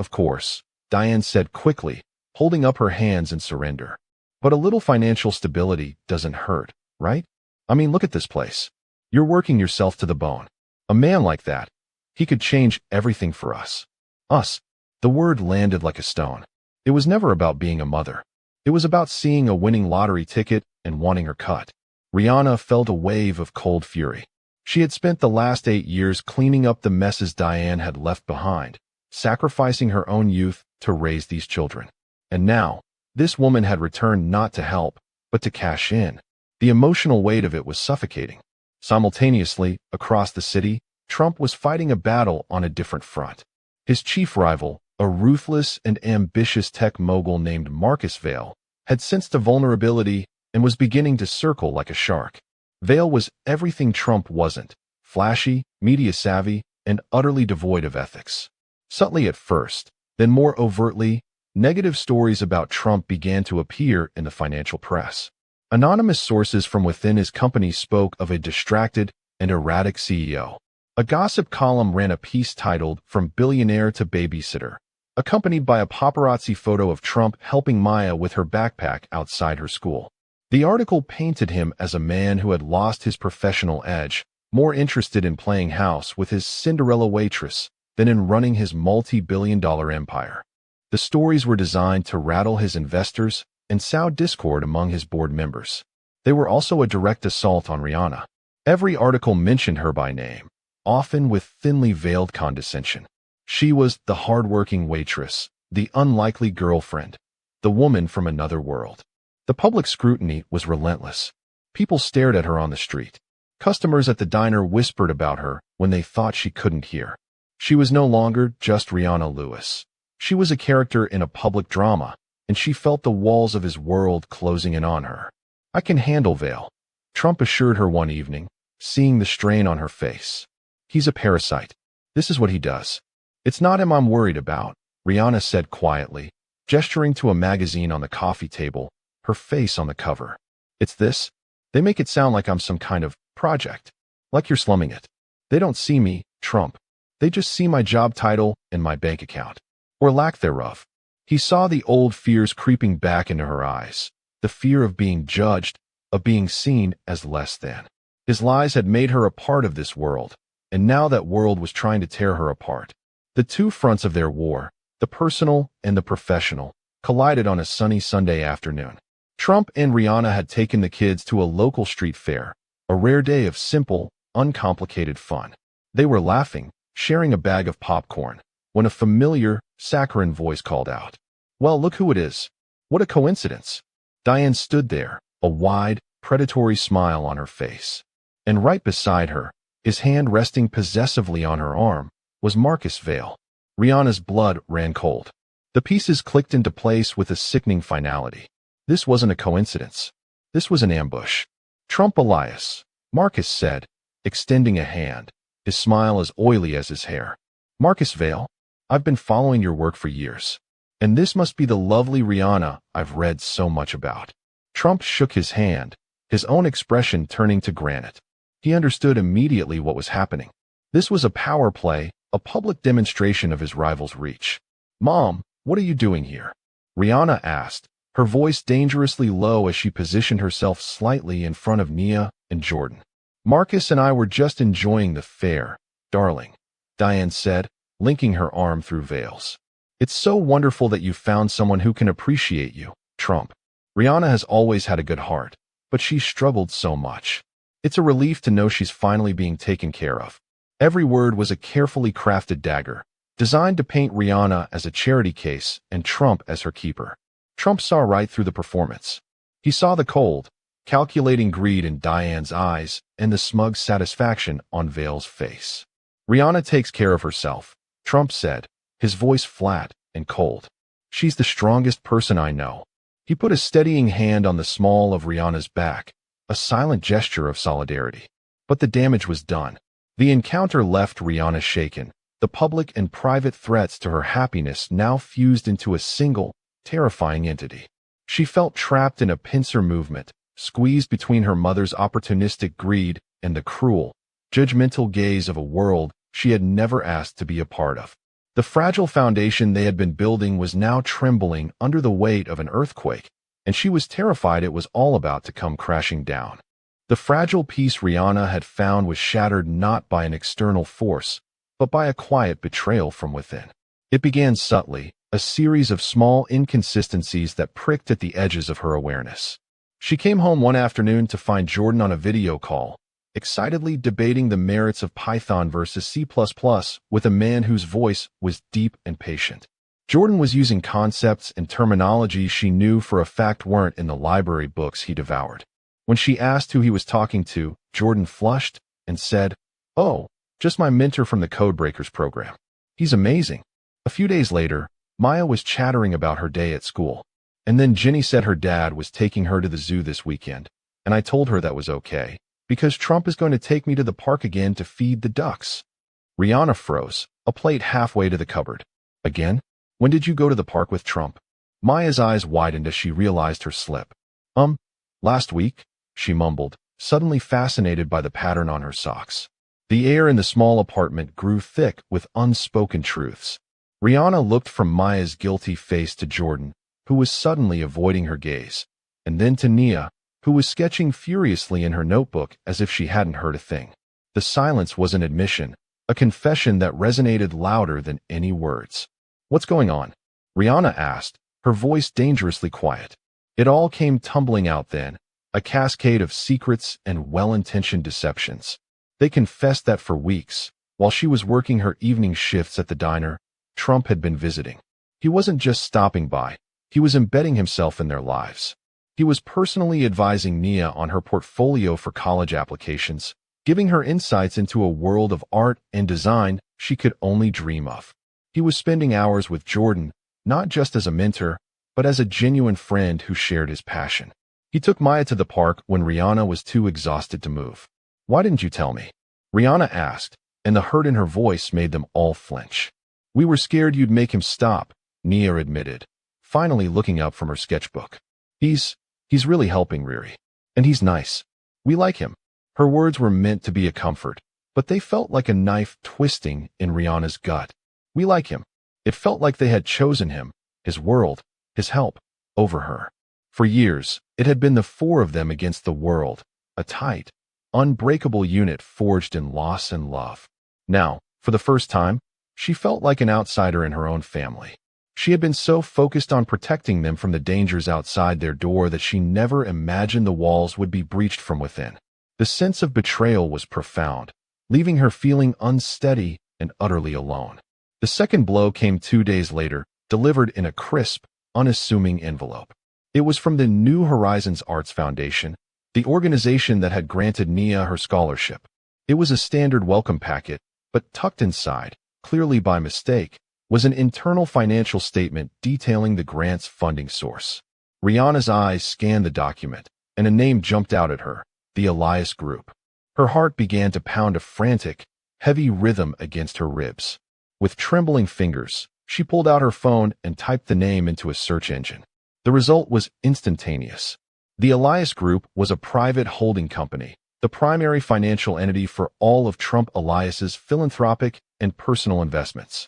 [SPEAKER 1] Diane said quickly, holding up her hands in surrender. "But a little financial stability doesn't hurt, right? I mean, look at this place. You're working yourself to the bone. A man like that, he could change everything for us." Us. The word landed like a stone. It was never about being a mother. It was about seeing a winning lottery ticket and wanting her cut. Rihanna felt a wave of cold fury. She had spent the last 8 years cleaning up the messes Diane had left behind, sacrificing her own youth to raise these children. And now, this woman had returned not to help, but to cash in. The emotional weight of it was suffocating. Simultaneously, across the city, Trump was fighting a battle on a different front. His chief rival, a ruthless and ambitious tech mogul named 𝘋𝙆, had sensed a vulnerability and was beginning to circle like a shark. Vail was everything Trump wasn't: flashy, media-savvy, and utterly devoid of ethics. Subtly at first, then more overtly, negative stories about Trump began to appear in the financial press. Anonymous sources from within his company spoke of a distracted and erratic CEO. A gossip column ran a piece titled "From Billionaire to Babysitter," accompanied by a paparazzi photo of Trump helping Maya with her backpack outside her school. The article painted him as a man who had lost his professional edge, more interested in playing house with his Cinderella waitress than in running his multi-billion-dollar empire. The stories were designed to rattle his investors and sow discord among his board members. They were also a direct assault on Rihanna. Every article mentioned her by name, often with thinly veiled condescension. She was the hard-working waitress, the unlikely girlfriend, the woman from another world. The public scrutiny was relentless. People stared at her on the street. Customers at the diner whispered about her when they thought she couldn't hear. She was no longer just Rihanna Lewis. She was a character in a public drama, and she felt the walls of his world closing in on her. "I can handle Vale," Trump assured her one evening, seeing the strain on her face. "He's a parasite. This is what he does." "It's not him I'm worried about," Rihanna said quietly, gesturing to a magazine on the coffee table, her face on the cover. "It's this. They make it sound like I'm some kind of project. Like you're slumming it. They don't see me, Trump. They just see my job title and my bank account. Or lack thereof." He saw the old fears creeping back into her eyes. The fear of being judged, of being seen as less than. His lies had made her a part of this world, and now that world was trying to tear her apart. The two fronts of their war, the personal and the professional, collided on a sunny Sunday afternoon. Trump and Rihanna had taken the kids to a local street fair, a rare day of simple, uncomplicated fun. They were laughing, sharing a bag of popcorn, when a familiar, saccharine voice called out, "Well, look who it is. What a coincidence." Diane stood there, a wide, predatory smile on her face. And right beside her, his hand resting possessively on her arm, was 𝘋𝙆𝙍𝙀𝙁. Rihanna's blood ran cold. The pieces clicked into place with a sickening finality. This wasn't a coincidence. This was an ambush. "Trump Elias," Marcus said, extending a hand, his smile as oily as his hair. "𝘋𝙆𝙍𝙀𝙁, I've been following your work for years. And this must be the lovely Rihanna I've read so much about." Trump shook his hand, his own expression turning to granite. He understood immediately what was happening. This was a power play, a public demonstration of his rival's reach. "Mom, what are you doing here?" Rihanna asked, her voice dangerously low as she positioned herself slightly in front of Nia and Jordan. "Marcus and I were just enjoying the fair, darling," Diane said, linking her arm through Vale's. "It's so wonderful that you found someone who can appreciate you, Trump. Rihanna has always had a good heart, but she's struggled so much. It's a relief to know she's finally being taken care of." Every word was a carefully crafted dagger, designed to paint Rihanna as a charity case and Trump as her keeper. Trump saw right through the performance. He saw the cold, calculating greed in Diane's eyes and the smug satisfaction on Vale's face. "Rihanna takes care of herself," Trump said, his voice flat and cold. "She's the strongest person I know." He put a steadying hand on the small of Rihanna's back, a silent gesture of solidarity. But the damage was done. The encounter left Rihanna shaken, the public and private threats to her happiness now fused into a single, terrifying entity. She felt trapped in a pincer movement, squeezed between her mother's opportunistic greed and the cruel, judgmental gaze of a world she had never asked to be a part of. The fragile foundation they had been building was now trembling under the weight of an earthquake, and she was terrified it was all about to come crashing down. The fragile peace Rihanna had found was shattered not by an external force, but by a quiet betrayal from within. It began subtly, a series of small inconsistencies that pricked at the edges of her awareness. She came home one afternoon to find Jordan on a video call, excitedly debating the merits of Python versus C++ with a man whose voice was deep and patient. Jordan was using concepts and terminology she knew for a fact weren't in the library books he devoured. When she asked who he was talking to, Jordan flushed and said, "Oh, just my mentor from the Codebreakers program. He's amazing." A few days later, Maya was chattering about her day at school. "And then Jenny said her dad was taking her to the zoo this weekend, and I told her that was okay, because Trump is going to take me to the park again to feed the ducks." Rihanna froze, a plate halfway to the cupboard. "Again? When did you go to the park with Trump?" Maya's eyes widened as she realized her slip. Last week," she mumbled, suddenly fascinated by the pattern on her socks. The air in the small apartment grew thick with unspoken truths. Rihanna looked from Maya's guilty face to Jordan, who was suddenly avoiding her gaze, and then to Nia, who was sketching furiously in her notebook as if she hadn't heard a thing. The silence was an admission, a confession that resonated louder than any words. "What's going on?" Rihanna asked, her voice dangerously quiet. It all came tumbling out then, a cascade of secrets and well-intentioned deceptions. They confessed that for weeks, while she was working her evening shifts at the diner, Trump had been visiting. He wasn't just stopping by, he was embedding himself in their lives. He was personally advising Nia on her portfolio for college applications, giving her insights into a world of art and design she could only dream of. He was spending hours with Jordan, not just as a mentor, but as a genuine friend who shared his passion. He took Maya to the park when Rihanna was too exhausted to move. "Why didn't you tell me?" Rihanna asked, and the hurt in her voice made them all flinch. "We were scared you'd make him stop," Nia admitted, finally looking up from her sketchbook. He's really helping Riri. And he's nice. We like him." Her words were meant to be a comfort, but they felt like a knife twisting in Rihanna's gut. "We like him." It felt like they had chosen him, his world, his help, over her. For years, it had been the four of them against the world, a tight, unbreakable unit forged in loss and love. Now, for the first time, she felt like an outsider in her own family. She had been so focused on protecting them from the dangers outside their door that she never imagined the walls would be breached from within. The sense of betrayal was profound, leaving her feeling unsteady and utterly alone. The second blow came 2 days later, delivered in a crisp, unassuming envelope. It was from the New Horizons Arts Foundation, the organization that had granted Nia her scholarship. It was a standard welcome packet, but tucked inside, clearly by mistake, was an internal financial statement detailing the grant's funding source. Rihanna's eyes scanned the document, and a name jumped out at her, the Elias Group. Her heart began to pound a frantic, heavy rhythm against her ribs. With trembling fingers, she pulled out her phone and typed the name into a search engine. The result was instantaneous. The Elias Group was a private holding company, the primary financial entity for all of Trump Elias's philanthropic and personal investments.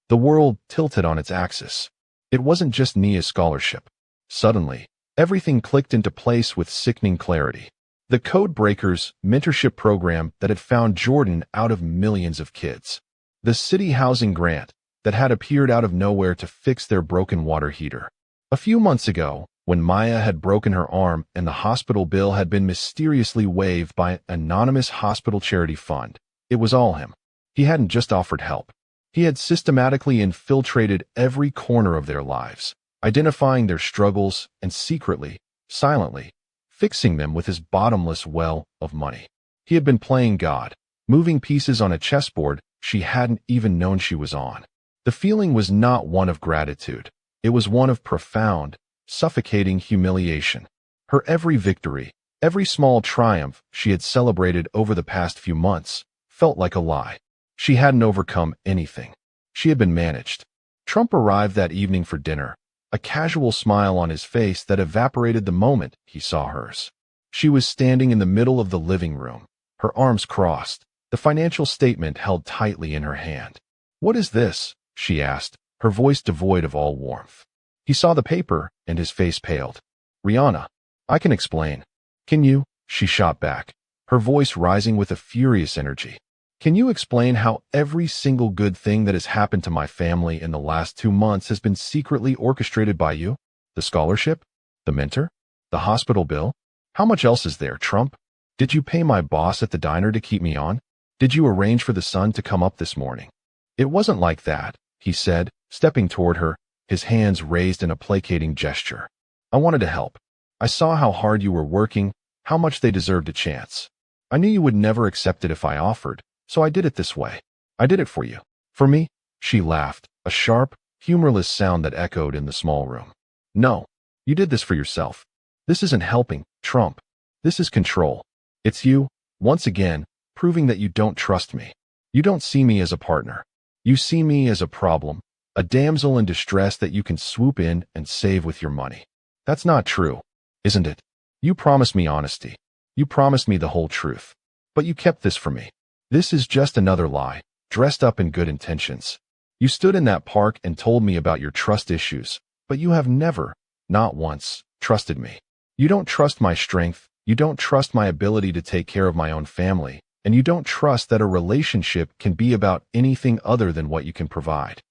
[SPEAKER 1] The world tilted on its axis. It wasn't just Nia's scholarship. Suddenly, everything clicked into place with sickening clarity. The Code Breakers mentorship program that had found Jordan out of millions of kids. The city housing grant that had appeared out of nowhere to fix their broken water heater. A few months ago, when Maya had broken her arm and the hospital bill had been mysteriously waived by an anonymous hospital charity fund, it was all him. He hadn't just offered help. He had systematically infiltrated every corner of their lives, identifying their struggles and secretly, silently, fixing them with his bottomless well of money. He had been playing God, moving pieces on a chessboard she hadn't even known she was on. The feeling was not one of gratitude. It was one of profound, suffocating humiliation. Her every victory, every small triumph she had celebrated over the past few months, felt like a lie. She hadn't overcome anything. She had been managed. Trump arrived that evening for dinner, a casual smile on his face that evaporated the moment he saw hers. She was standing in the middle of the living room, her arms crossed, the financial statement held tightly in her hand. "What is this?" she asked, her voice devoid of all warmth. He saw the paper, and his face paled. "Rihanna, I can explain." "Can you?" she shot back, her voice rising with a furious energy. "Can you explain how every single good thing that has happened to my family in the last 2 months has been secretly orchestrated by you? The scholarship? The mentor? The hospital bill? How much else is there, Trump? Did you pay my boss at the diner to keep me on? Did you arrange for the sun to come up this morning?" "It wasn't like that," he said, stepping toward her, his hands raised in a placating gesture. "I wanted to help. I saw how hard you were working, how much they deserved a chance. I knew you would never accept it if I offered, so I did it this way. I did it for you." "For me?" She laughed, a sharp, humorless sound that echoed in the small room. "No, you did this for yourself. This isn't helping, Trump. This is control. It's you, once again, proving that you don't trust me. You don't see me as a partner. You see me as a problem, a damsel in distress that you can swoop in and save with your money. That's not true, isn't it? You promised me honesty. You promised me the whole truth. But you kept this from me. This is just another lie, dressed up in good intentions. You stood in that park and told me about your trust issues, but you have never, not once, trusted me. You don't trust my strength, you don't trust my ability to take care of my own family, and you don't trust that a relationship can be about anything other than what you can provide.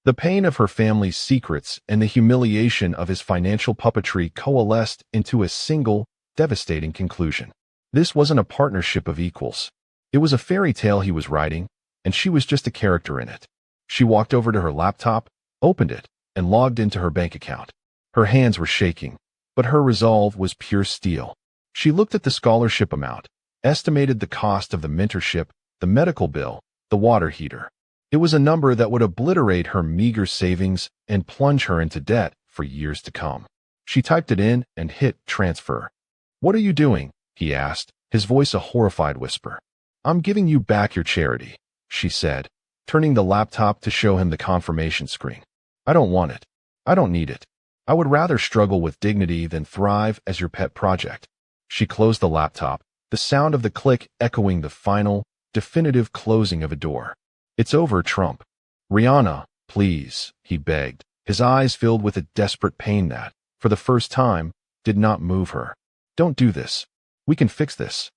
[SPEAKER 1] The pain of her family's secrets and the humiliation of his financial puppetry coalesced into a single, devastating conclusion. This wasn't a partnership of equals. It was a fairy tale he was writing, and she was just a character in it. She walked over to her laptop, opened it, and logged into her bank account. Her hands were shaking, but her resolve was pure steel. She looked at the scholarship amount, estimated the cost of the mentorship, the medical bill, the water heater. It was a number that would obliterate her meager savings and plunge her into debt for years to come. She typed it in and hit transfer. "What are you doing?" he asked, his voice a horrified whisper. "I'm giving you back your charity," she said, turning the laptop to show him the confirmation screen. "I don't want it. I don't need it. I would rather struggle with dignity than thrive as your pet project." She closed the laptop, the sound of the click echoing the final, definitive closing of a door. "It's over, Trump." "Rihanna, please," he begged, his eyes filled with a desperate pain that, for the first time, did not move her. "Don't do this. We can fix this."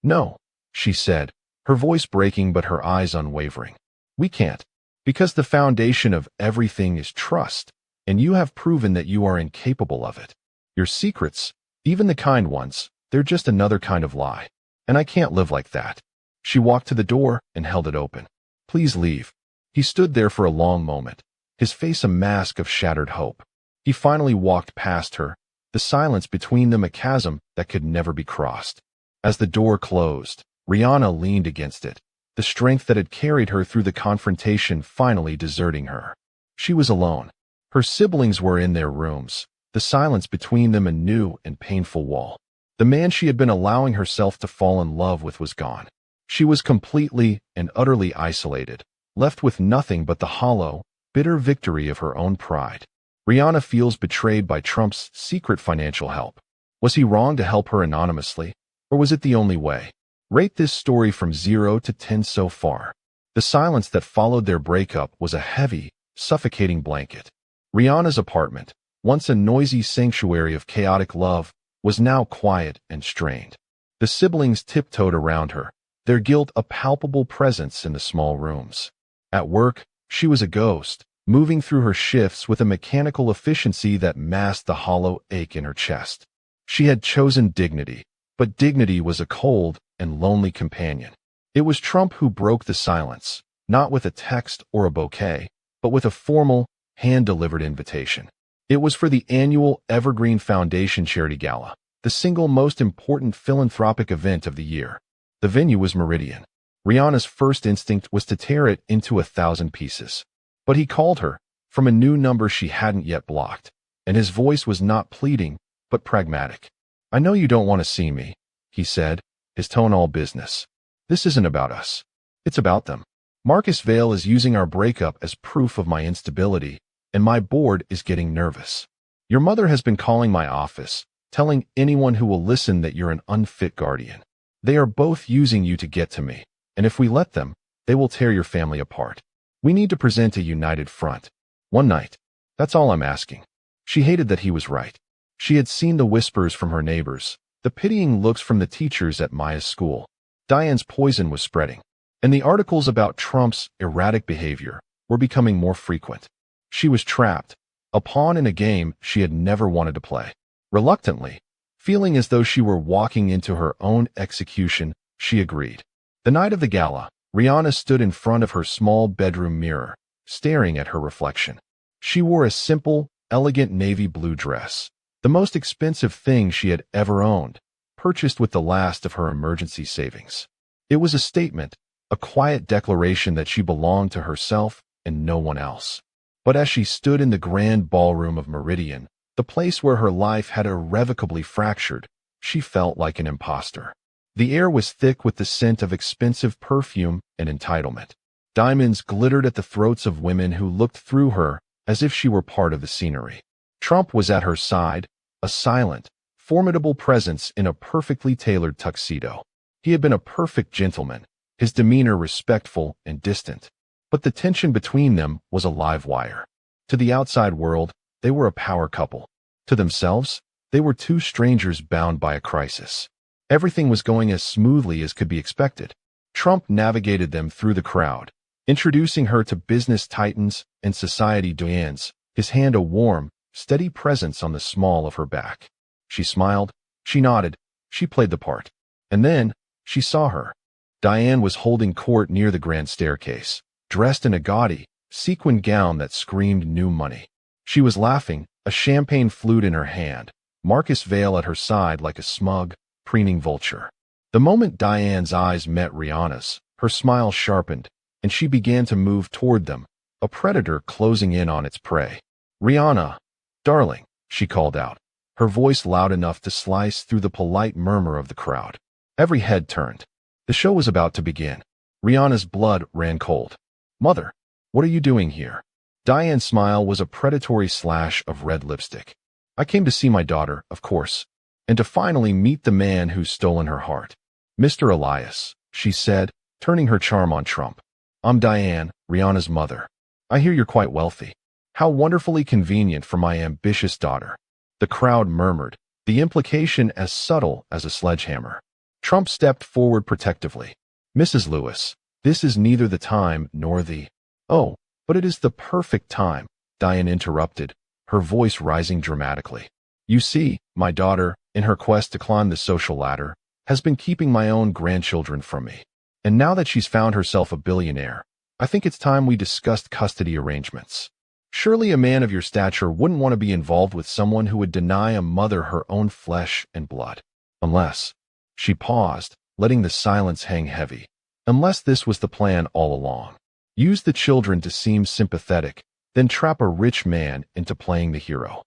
[SPEAKER 1] "No," she said, her voice breaking but her eyes unwavering. "We can't. Because the foundation of everything is trust, and you have proven that you are incapable of it. Your secrets, even the kind ones, they're just another kind of lie. And I can't live like that." She walked to the door and held it open. "Please leave." He stood there for a long moment, his face a mask of shattered hope. He finally walked past her, the silence between them a chasm that could never be crossed. As the door closed, Rihanna leaned against it, the strength that had carried her through the confrontation finally deserting her. She was alone. Her siblings were in their rooms, the silence between them a new and painful wall. The man she had been allowing herself to fall in love with was gone. She was completely and utterly isolated, left with nothing but the hollow, bitter victory of her own pride. Rihanna feels betrayed by Trump's secret financial help. Was he wrong to help her anonymously, or was it the only way? Rate this story from 0 to 10 so far. The silence that followed their breakup was a heavy, suffocating blanket. Rihanna's apartment, once a noisy sanctuary of chaotic love, was now quiet and strained. The siblings tiptoed around her, their guilt a palpable presence in the small rooms. At work, she was a ghost, moving through her shifts with a mechanical efficiency that masked the hollow ache in her chest. She had chosen dignity, but dignity was a cold and lonely companion. It was Trump who broke the silence, not with a text or a bouquet, but with a formal, hand-delivered invitation. It was for the annual Evergreen Foundation Charity Gala, the single most important philanthropic event of the year. The venue was Meridian. Rihanna's first instinct was to tear it into 1,000 pieces. But he called her, from a new number she hadn't yet blocked, and his voice was not pleading, but pragmatic. "I know you don't want to see me," he said, his tone all business. "This isn't about us. It's about them. 𝘋𝙆 is using our breakup as proof of my instability, and my board is getting nervous. Your mother has been calling my office, telling anyone who will listen that you're an unfit guardian. They are both using you to get to me, and if we let them, they will tear your family apart. We need to present a united front. One night. That's all I'm asking." She hated that he was right. She had seen the whispers from her neighbors, the pitying looks from the teachers at Maya's school. Diane's poison was spreading, and the articles about Trump's erratic behavior were becoming more frequent. She was trapped, a pawn in a game she had never wanted to play. Reluctantly, feeling as though she were walking into her own execution, she agreed. The night of the gala, Rihanna stood in front of her small bedroom mirror, staring at her reflection. She wore a simple, elegant navy blue dress, the most expensive thing she had ever owned, purchased with the last of her emergency savings. It was a statement, a quiet declaration that she belonged to herself and no one else. But as she stood in the grand ballroom of Meridian, the place where her life had irrevocably fractured, she felt like an imposter. The air was thick with the scent of expensive perfume and entitlement. Diamonds glittered at the throats of women who looked through her as if she were part of the scenery. Trump was at her side, a silent, formidable presence in a perfectly tailored tuxedo. He had been a perfect gentleman, his demeanor respectful and distant. But the tension between them was a live wire. To the outside world, they were a power couple. To themselves, they were two strangers bound by a crisis. Everything was going as smoothly as could be expected. Trump navigated them through the crowd, introducing her to business titans and society doyens, his hand a warm, steady presence on the small of her back. She smiled, she nodded, she played the part. And then, she saw her. Diane was holding court near the grand staircase, dressed in a gaudy, sequined gown that screamed new money. She was laughing, a champagne flute in her hand, Marcus Vale at her side like a smug, preening vulture. The moment Diane's eyes met Rihanna's, her smile sharpened, and she began to move toward them, a predator closing in on its prey. "Rihanna, darling," she called out, her voice loud enough to slice through the polite murmur of the crowd. Every head turned. The show was about to begin. Rihanna's blood ran cold. "Mother, what are you doing here?" Diane's smile was a predatory slash of red lipstick. "I came to see my daughter, of course, and to finally meet the man who's stolen her heart. Mr. Elias," she said, turning her charm on Trump. "I'm Diane, Rihanna's mother. I hear you're quite wealthy. How wonderfully convenient for my ambitious daughter." The crowd murmured, the implication as subtle as a sledgehammer. Trump stepped forward protectively. "Mrs. Lewis, this is neither the time nor the—" "Oh, but it is the perfect time," Diane interrupted, her voice rising dramatically. "You see, my daughter, in her quest to climb the social ladder, has been keeping my own grandchildren from me. And now that she's found herself a billionaire, I think it's time we discussed custody arrangements. Surely a man of your stature wouldn't want to be involved with someone who would deny a mother her own flesh and blood. Unless—" She paused, letting the silence hang heavy. "Unless this was the plan all along. Use the children to seem sympathetic, then trap a rich man into playing the hero."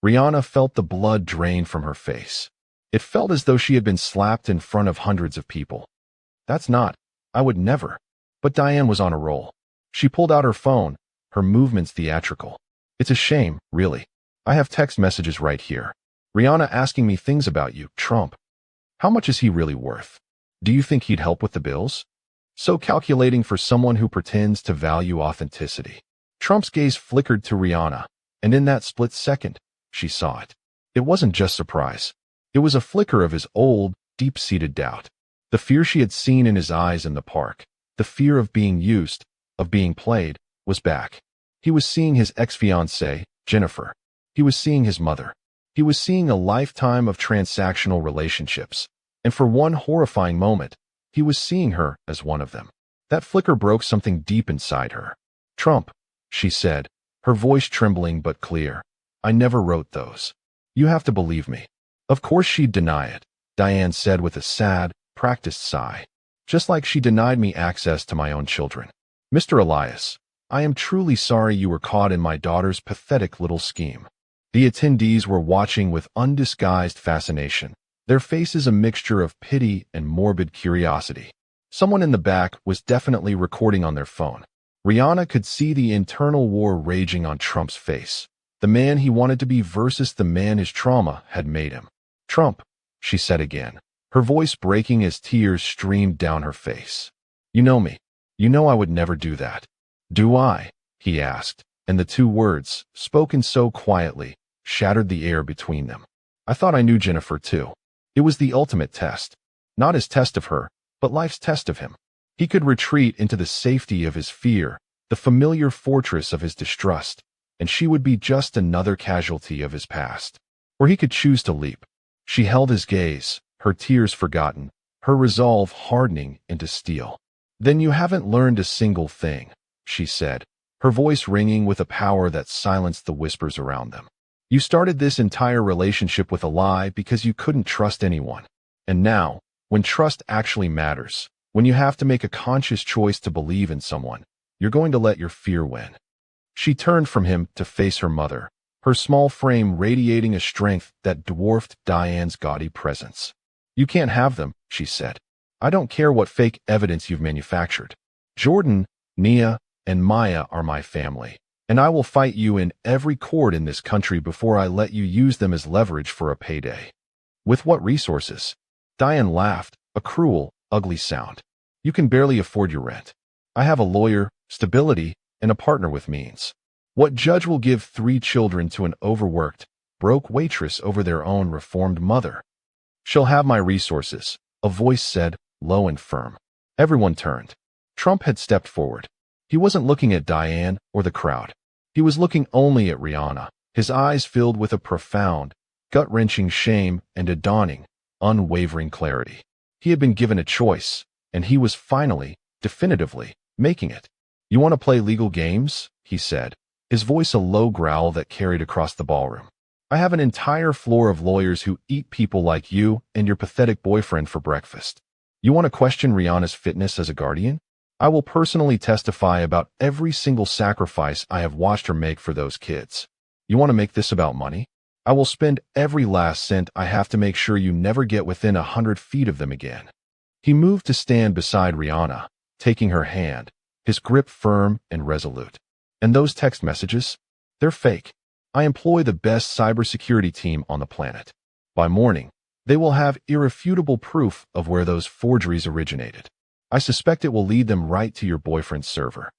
[SPEAKER 1] Rihanna felt the blood drain from her face. It felt as though she had been slapped in front of hundreds of people. "That's not. I would never." But Diane was on a roll. She pulled out her phone, her movements theatrical. "It's a shame, really. I have text messages right here. Rihanna asking me things about you, Trump. How much is he really worth? Do you think he'd help with the bills? So calculating for someone who pretends to value authenticity." Trump's gaze flickered to Rihanna, and in that split second, she saw it. It wasn't just surprise. It was a flicker of his old, deep-seated doubt. The fear she had seen in his eyes in the park, the fear of being used, of being played, was back. He was seeing his ex-fiancée, Jennifer. He was seeing his mother. He was seeing a lifetime of transactional relationships, and for one horrifying moment, he was seeing her as one of them. That flicker broke something deep inside her. "Trump," she said, her voice trembling but clear, "I never wrote those. You have to believe me." Of course she'd deny it, Diane said with a sad, practiced sigh. "Just like she denied me access to my own children. Mr. Elias, I am truly sorry you were caught in my daughter's pathetic little scheme." The attendees were watching with undisguised fascination, their faces a mixture of pity and morbid curiosity. Someone in the back was definitely recording on their phone. Rihanna could see the internal war raging on Trump's face, the man he wanted to be versus the man his trauma had made him. "Trump," she said again, her voice breaking as tears streamed down her face. "You know me. You know I would never do that." "Do I?" he asked, and the two words, spoken so quietly, shattered the air between them. "I thought I knew Jennifer too." It was the ultimate test. Not his test of her, but life's test of him. He could retreat into the safety of his fear, the familiar fortress of his distrust, and she would be just another casualty of his past. Or he could choose to leap. She held his gaze, her tears forgotten, her resolve hardening into steel. "Then you haven't learned a single thing," she said, her voice ringing with a power that silenced the whispers around them. "You started this entire relationship with a lie because you couldn't trust anyone. And now, when trust actually matters, when you have to make a conscious choice to believe in someone, you're going to let your fear win." She turned from him to face her mother, her small frame radiating a strength that dwarfed Diane's gaudy presence. "You can't have them," she said. "I don't care what fake evidence you've manufactured. Jordan, Nia, and Maya are my family, and I will fight you in every court in this country before I let you use them as leverage for a payday." "With what resources?" Diane laughed, a cruel, ugly sound. "You can barely afford your rent. I have a lawyer, stability, and a partner with means. What judge will give 3 children to an overworked, broke waitress over their own reformed mother? She'll have my resources, a voice said, low and firm. Everyone turned. Trump had stepped forward. He wasn't looking at Diane or the crowd. He was looking only at Rihanna, his eyes filled with a profound, gut-wrenching shame and a dawning, unwavering clarity. He had been given a choice, and he was finally, definitively, making it. "You want to play legal games?" he said, his voice a low growl that carried across the ballroom. "I have an entire floor of lawyers who eat people like you and your pathetic boyfriend for breakfast. You want to question Rihanna's fitness as a guardian? I will personally testify about every single sacrifice I have watched her make for those kids. You want to make this about money? I will spend every last cent I have to make sure you never get within 100 feet of them again." He moved to stand beside Rihanna, taking her hand, his grip firm and resolute. "And those text messages? They're fake. I employ the best cybersecurity team on the planet. By morning, they will have irrefutable proof of where those forgeries originated. I suspect it will lead them right to your boyfriend's server."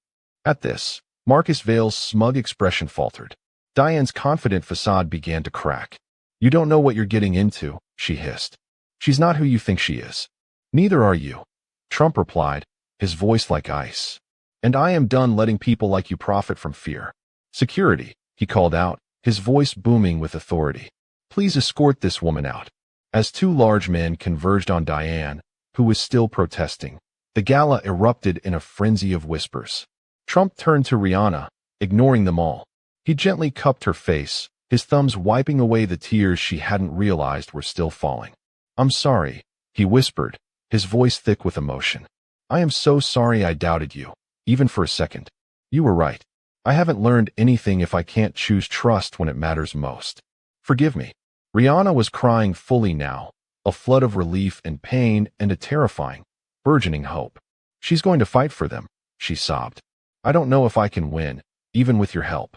[SPEAKER 1] At this, 𝘋𝙆𝙍𝙀𝙏's smug expression faltered. Diane's confident facade began to crack. "You don't know what you're getting into," she hissed. "She's not who you think she is. Neither are you," Trump replied, his voice like ice. "And I am done letting people like you profit from fear. Security," he called out, his voice booming with authority. "Please escort this woman out." As 2 large men converged on Diane, who was still protesting, the gala erupted in a frenzy of whispers. Trump turned to Rihanna, ignoring them all. He gently cupped her face, his thumbs wiping away the tears she hadn't realized were still falling. "I'm sorry," he whispered, his voice thick with emotion. "I am so sorry I doubted you, even for a second. You were right. I haven't learned anything if I can't choose trust when it matters most. Forgive me." Rihanna was crying fully now, a flood of relief and pain and a terrifying, burgeoning hope. "She's going to fight for them," she sobbed. "I don't know if I can win, even with your help."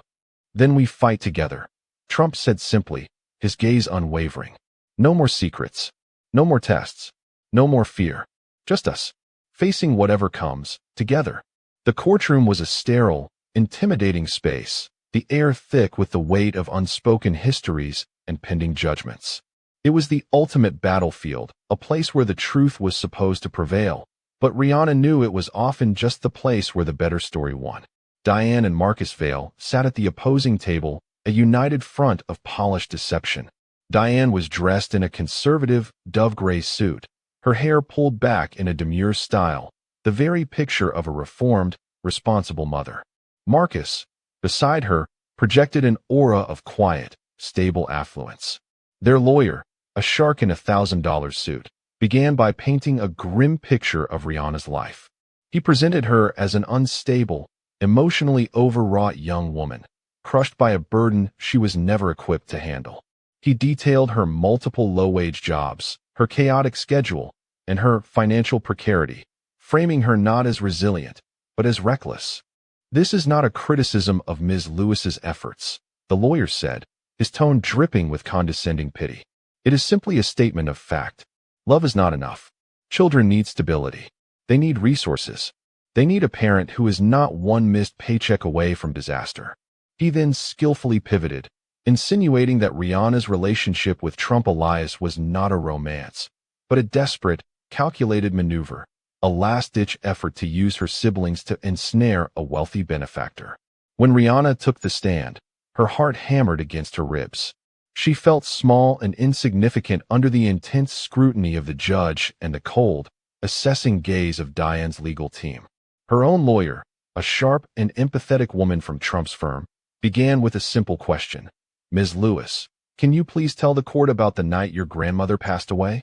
[SPEAKER 1] "Then we fight together," Trump said simply, his gaze unwavering. "No more secrets. No more tests. No more fear. Just us, facing whatever comes, together." The courtroom was a sterile, intimidating space, the air thick with the weight of unspoken histories and pending judgments. It was the ultimate battlefield, a place where the truth was supposed to prevail, but Rihanna knew it was often just the place where the better story won. Diane and 𝘋𝙆𝙍𝙀 sat at the opposing table, a united front of polished deception. Diane was dressed in a conservative, dove-gray suit, her hair pulled back in a demure style, the very picture of a reformed, responsible mother. Marcus, beside her, projected an aura of quiet, stable affluence. Their lawyer, a shark in a $1,000 suit, began by painting a grim picture of Rihanna's life. He presented her as an unstable, emotionally overwrought young woman, crushed by a burden she was never equipped to handle. He detailed her multiple low-wage jobs, her chaotic schedule, and her financial precarity, framing her not as resilient, but as reckless. "This is not a criticism of Ms. Lewis's efforts," the lawyer said, his tone dripping with condescending pity. "It is simply a statement of fact. Love is not enough. Children need stability. They need resources. They need a parent who is not one missed paycheck away from disaster." He then skillfully pivoted, insinuating that Rihanna's relationship with Trump Elias was not a romance, but a desperate, calculated maneuver, a last-ditch effort to use her siblings to ensnare a wealthy benefactor. When Rihanna took the stand, her heart hammered against her ribs. She felt small and insignificant under the intense scrutiny of the judge and the cold, assessing gaze of Diane's legal team. Her own lawyer, a sharp and empathetic woman from Trump's firm, began with a simple question. "Ms. Lewis, can you please tell the court about the night your grandmother passed away?"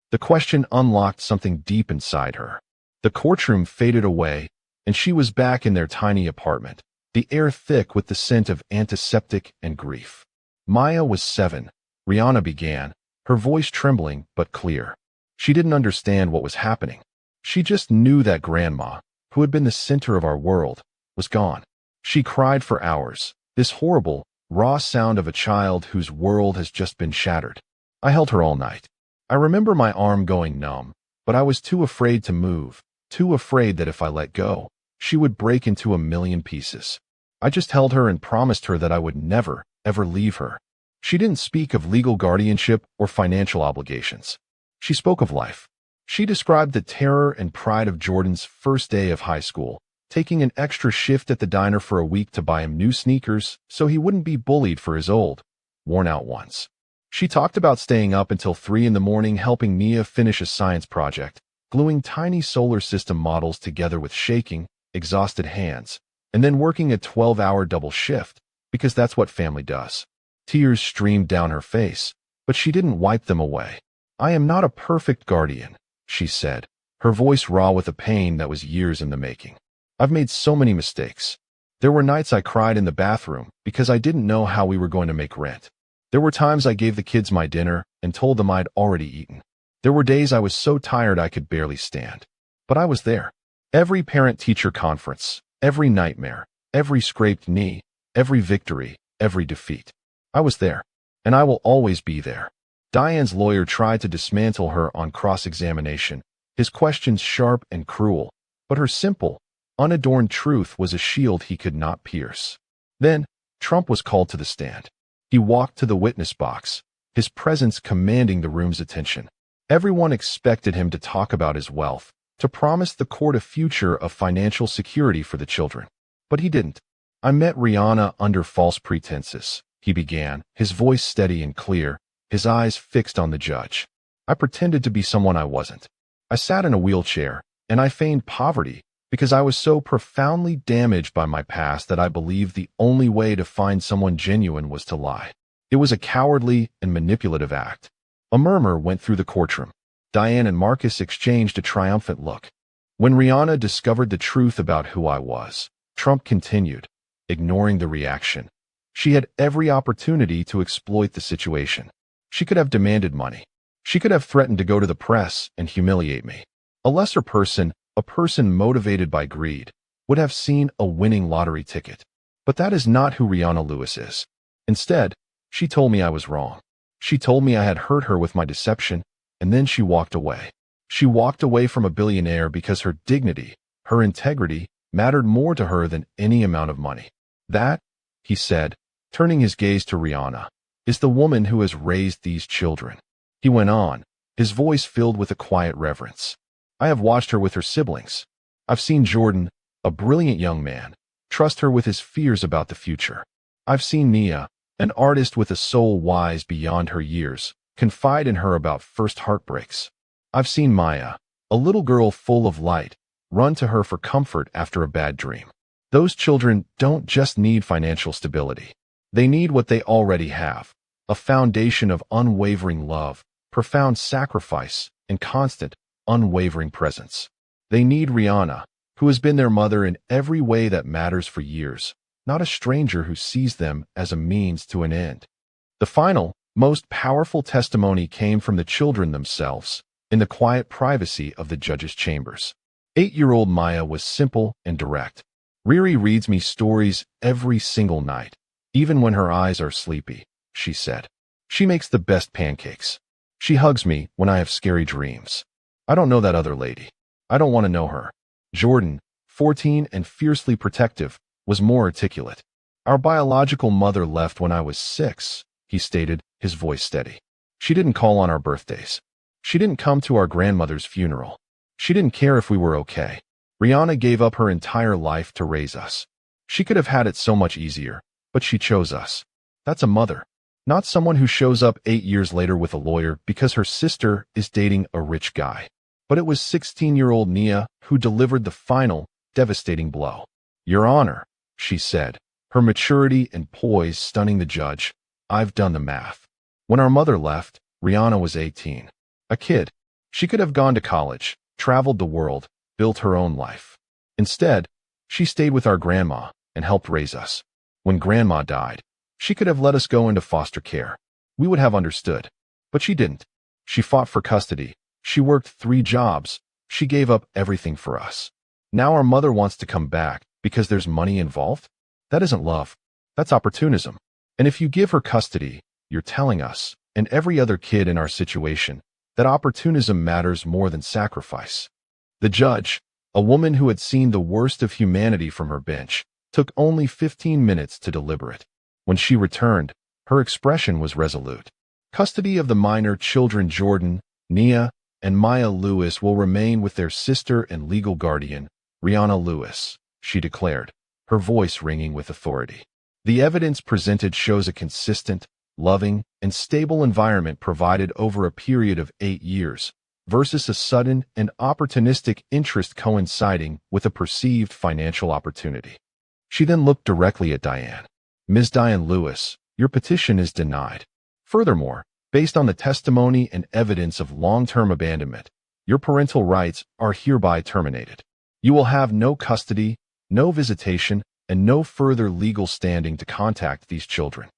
[SPEAKER 1] The question unlocked something deep inside her. The courtroom faded away, and she was back in their tiny apartment, the air thick with the scent of antiseptic and grief. "Maya was 7, Rihanna began, her voice trembling but clear. She didn't understand what was happening. She just knew that Grandma, who had been the center of our world, was gone. She cried for hours, this horrible, raw sound of a child whose world has just been shattered. I held her all night. I remember my arm going numb, but I was too afraid to move, too afraid that if I let go, she would break into a million pieces. I just held her and promised her that I would never, ever leave her. She didn't speak of legal guardianship or financial obligations. She spoke of life. She described the terror and pride of Jordan's first day of high school, taking an extra shift at the diner for a week to buy him new sneakers so he wouldn't be bullied for his old, worn-out ones. She talked about staying up until 3 in the morning helping Mia finish a science project, gluing tiny solar system models together with shaking, exhausted hands, and then working a 12-hour double shift, because that's what family does. Tears streamed down her face, but she didn't wipe them away. "I am not a perfect guardian," she said, her voice raw with a pain that was years in the making. "I've made so many mistakes. There were nights I cried in the bathroom because I didn't know how we were going to make rent. There were times I gave the kids my dinner and told them I'd already eaten. There were days I was so tired I could barely stand. But I was there. Every parent-teacher conference, every nightmare, every scraped knee, every victory, every defeat. I was there, and I will always be there." Diane's lawyer tried to dismantle her on cross-examination, his questions sharp and cruel, but her simple, unadorned truth was a shield he could not pierce. Then, Trump was called to the stand. He walked to the witness box, his presence commanding the room's attention. Everyone expected him to talk about his wealth, to promise the court a future of financial security for the children. But he didn't. "I met Rihanna under false pretenses," he began, his voice steady and clear, his eyes fixed on the judge. "I pretended to be someone I wasn't. I sat in a wheelchair, and I feigned poverty because I was so profoundly damaged by my past that I believed the only way to find someone genuine was to lie. It was a cowardly and manipulative act." A murmur went through the courtroom. Diane and Marcus exchanged a triumphant look. "When Rihanna discovered the truth about who I was," Trump continued, ignoring the reaction, "she had every opportunity to exploit the situation. She could have demanded money. She could have threatened to go to the press and humiliate me. A lesser person, a person motivated by greed, would have seen a winning lottery ticket. But that is not who Rihanna Lewis is. Instead, she told me I was wrong. She told me I had hurt her with my deception, and then she walked away. She walked away from a billionaire because her dignity, her integrity, mattered more to her than any amount of money. That," he said, turning his gaze to Rihanna, "is the woman who has raised these children." He went on, his voice filled with a quiet reverence. "I have watched her with her siblings. I've seen Jordan, a brilliant young man, trust her with his fears about the future. I've seen Nia, an artist with a soul wise beyond her years, confide in her about first heartbreaks. I've seen Maya, a little girl full of light, run to her for comfort after a bad dream. Those children don't just need financial stability. They need what they already have, a foundation of unwavering love, profound sacrifice, and constant, unwavering presence. They need Rihanna, who has been their mother in every way that matters for years, not a stranger who sees them as a means to an end." The final, most powerful testimony came from the children themselves, in the quiet privacy of the judge's chambers. 8-year-old Maya was simple and direct. "Riri reads me stories every single night, even when her eyes are sleepy," she said. "She makes the best pancakes. She hugs me when I have scary dreams. I don't know that other lady. I don't want to know her." Jordan, 14 and fiercely protective, was more articulate. "Our biological mother left when I was 6, he stated, his voice steady. "She didn't call on our birthdays. She didn't come to our grandmother's funeral. She didn't care if we were okay. Rihanna gave up her entire life to raise us. She could have had it so much easier, but she chose us. That's a mother. Not someone who shows up 8 years later with a lawyer because her sister is dating a rich guy. But it was 16-year-old Nia who delivered the final, devastating blow. "Your Honor," she said, her maturity and poise stunning the judge, "I've done the math. When our mother left, Rihanna was 18. A kid. She could have gone to college, traveled the world, built her own life. Instead, she stayed with our grandma and helped raise us. When grandma died, she could have let us go into foster care. We would have understood. But she didn't. She fought for custody. She worked 3 jobs. She gave up everything for us. Now our mother wants to come back because there's money involved? That isn't love. That's opportunism. And if you give her custody, you're telling us, and every other kid in our situation, that opportunism matters more than sacrifice." The judge, A woman who had seen the worst of humanity from her bench, took only 15 minutes to deliberate. When she returned, her expression was resolute. Custody of the minor children Jordan, Nia, and Maya Lewis will remain with their sister and legal guardian, Rihanna Lewis, she declared, her voice ringing with authority. The evidence presented shows a consistent, loving, and stable environment provided over a period of 8 years, versus a sudden and opportunistic interest coinciding with a perceived financial opportunity. She then looked directly at Diane. Ms. Diane Lewis, your petition is denied. Furthermore, based on the testimony and evidence of long-term abandonment, your parental rights are hereby terminated. You will have no custody, no visitation, and no further legal standing to contact these children.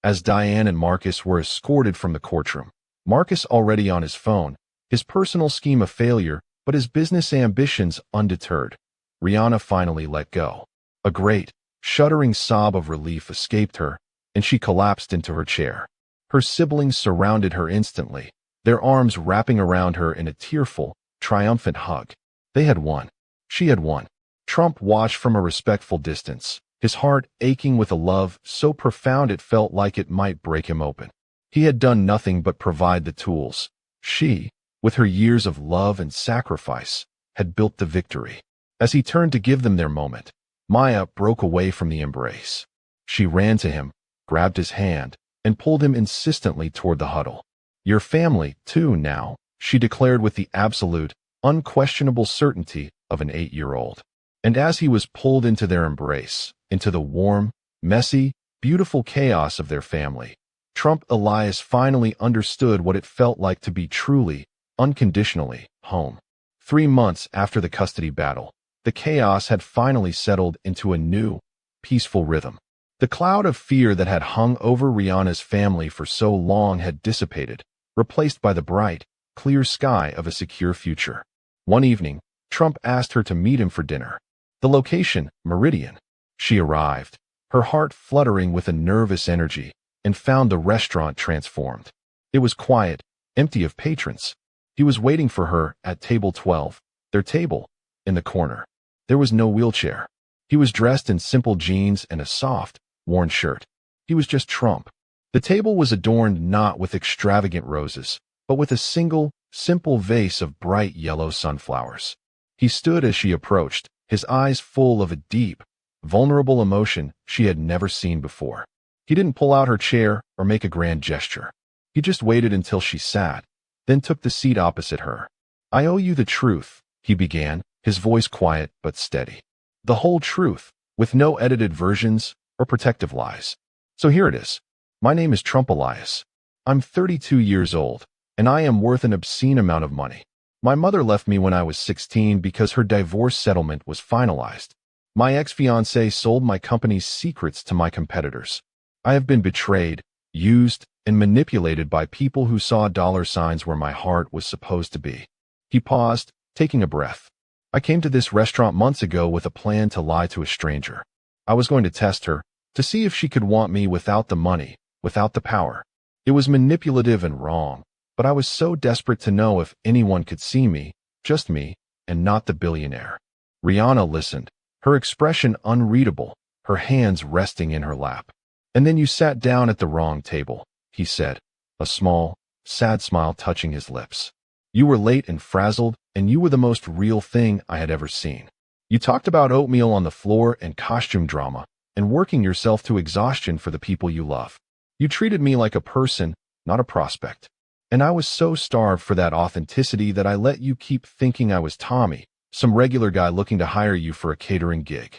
[SPEAKER 1] As Diane and Marcus were escorted from the courtroom, Marcus already on his phone, his personal scheme a failure, but his business ambitions undeterred, Rihanna finally let go. A great, shuddering sob of relief escaped her, and she collapsed into her chair. Her siblings surrounded her instantly, their arms wrapping around her in a tearful, triumphant hug. They had won. She had won. Trump watched from a respectful distance, his heart aching with a love so profound it felt like it might break him open. He had done nothing but provide the tools. She, with her years of love and sacrifice, had built the victory. As he turned to give them their moment, Maya broke away from the embrace. She ran to him, grabbed his hand, and pulled him insistently toward the huddle. Your family, too, now, she declared with the absolute, unquestionable certainty of an 8-year-old. And as he was pulled into their embrace, into the warm, messy, beautiful chaos of their family, Trump Elias finally understood what it felt like to be truly, unconditionally, home. 3 months after the custody battle, the chaos had finally settled into a new, peaceful rhythm. The cloud of fear that had hung over Rihanna's family for so long had dissipated, replaced by the bright, clear sky of a secure future. One evening, Trump asked her to meet him for dinner. The location, Meridian. She arrived, her heart fluttering with a nervous energy, and found the restaurant transformed. It was quiet, empty of patrons. He was waiting for her at table 12, their table, in the corner. There was no wheelchair. He was dressed in simple jeans and a soft, worn shirt. He was just Trump. The table was adorned not with extravagant roses, but with a single, simple vase of bright yellow sunflowers. He stood as she approached, his eyes full of a deep, vulnerable emotion she had never seen before. He didn't pull out her chair or make a grand gesture. He just waited until she sat, then took the seat opposite her. I owe you the truth, he began, his voice quiet but steady. The whole truth, with no edited versions or protective lies. So here it is. My name is Trump Elias. I'm 32 years old, and I am worth an obscene amount of money. My mother left me when I was 16 because her divorce settlement was finalized. My ex-fiancé sold my company's secrets to my competitors. I have been betrayed, used, and manipulated by people who saw dollar signs where my heart was supposed to be. He paused, taking a breath. I came to this restaurant months ago with a plan to lie to a stranger. I was going to test her, to see if she could want me without the money, without the power. It was manipulative and wrong, but I was so desperate to know if anyone could see me, just me, and not the billionaire. Rihanna listened, her expression unreadable, her hands resting in her lap. And then you sat down at the wrong table, he said, a small, sad smile touching his lips. You were late and frazzled, and you were the most real thing I had ever seen. You talked about oatmeal on the floor and costume drama, and working yourself to exhaustion for the people you love. You treated me like a person, not a prospect. And I was so starved for that authenticity that I let you keep thinking I was Tommy, some regular guy looking to hire you for a catering gig.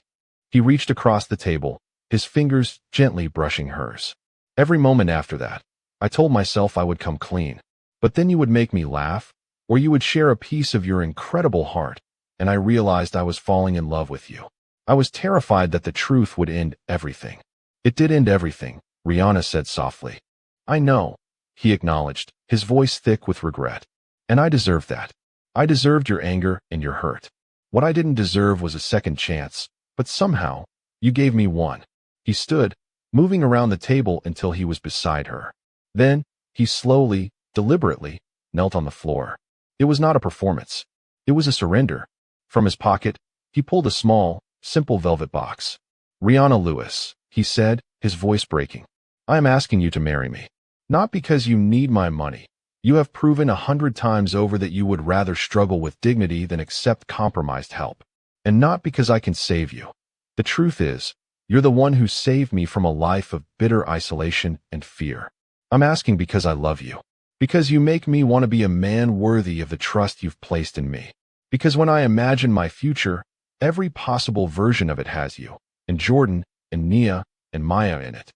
[SPEAKER 1] He reached across the table, his fingers gently brushing hers. Every moment after that, I told myself I would come clean. But then you would make me laugh, or you would share a piece of your incredible heart, and I realized I was falling in love with you. I was terrified that the truth would end everything. It did end everything, Rihanna said softly. I know, he acknowledged, his voice thick with regret. And I deserved that. I deserved your anger and your hurt. What I didn't deserve was a second chance, but somehow, you gave me one. He stood, moving around the table until he was beside her. Then, he slowly, deliberately, knelt on the floor. It was not a performance. It was a surrender. From his pocket, he pulled a small, simple velvet box. "Rihanna Lewis," he said, his voice breaking. "I am asking you to marry me. Not because you need my money. You have proven 100 times over that you would rather struggle with dignity than accept compromised help. And not because I can save you. The truth is, you're the one who saved me from a life of bitter isolation and fear. I'm asking because I love you. Because you make me want to be a man worthy of the trust you've placed in me. Because when I imagine my future, every possible version of it has you, and Jordan, and Nia, and Maya in it."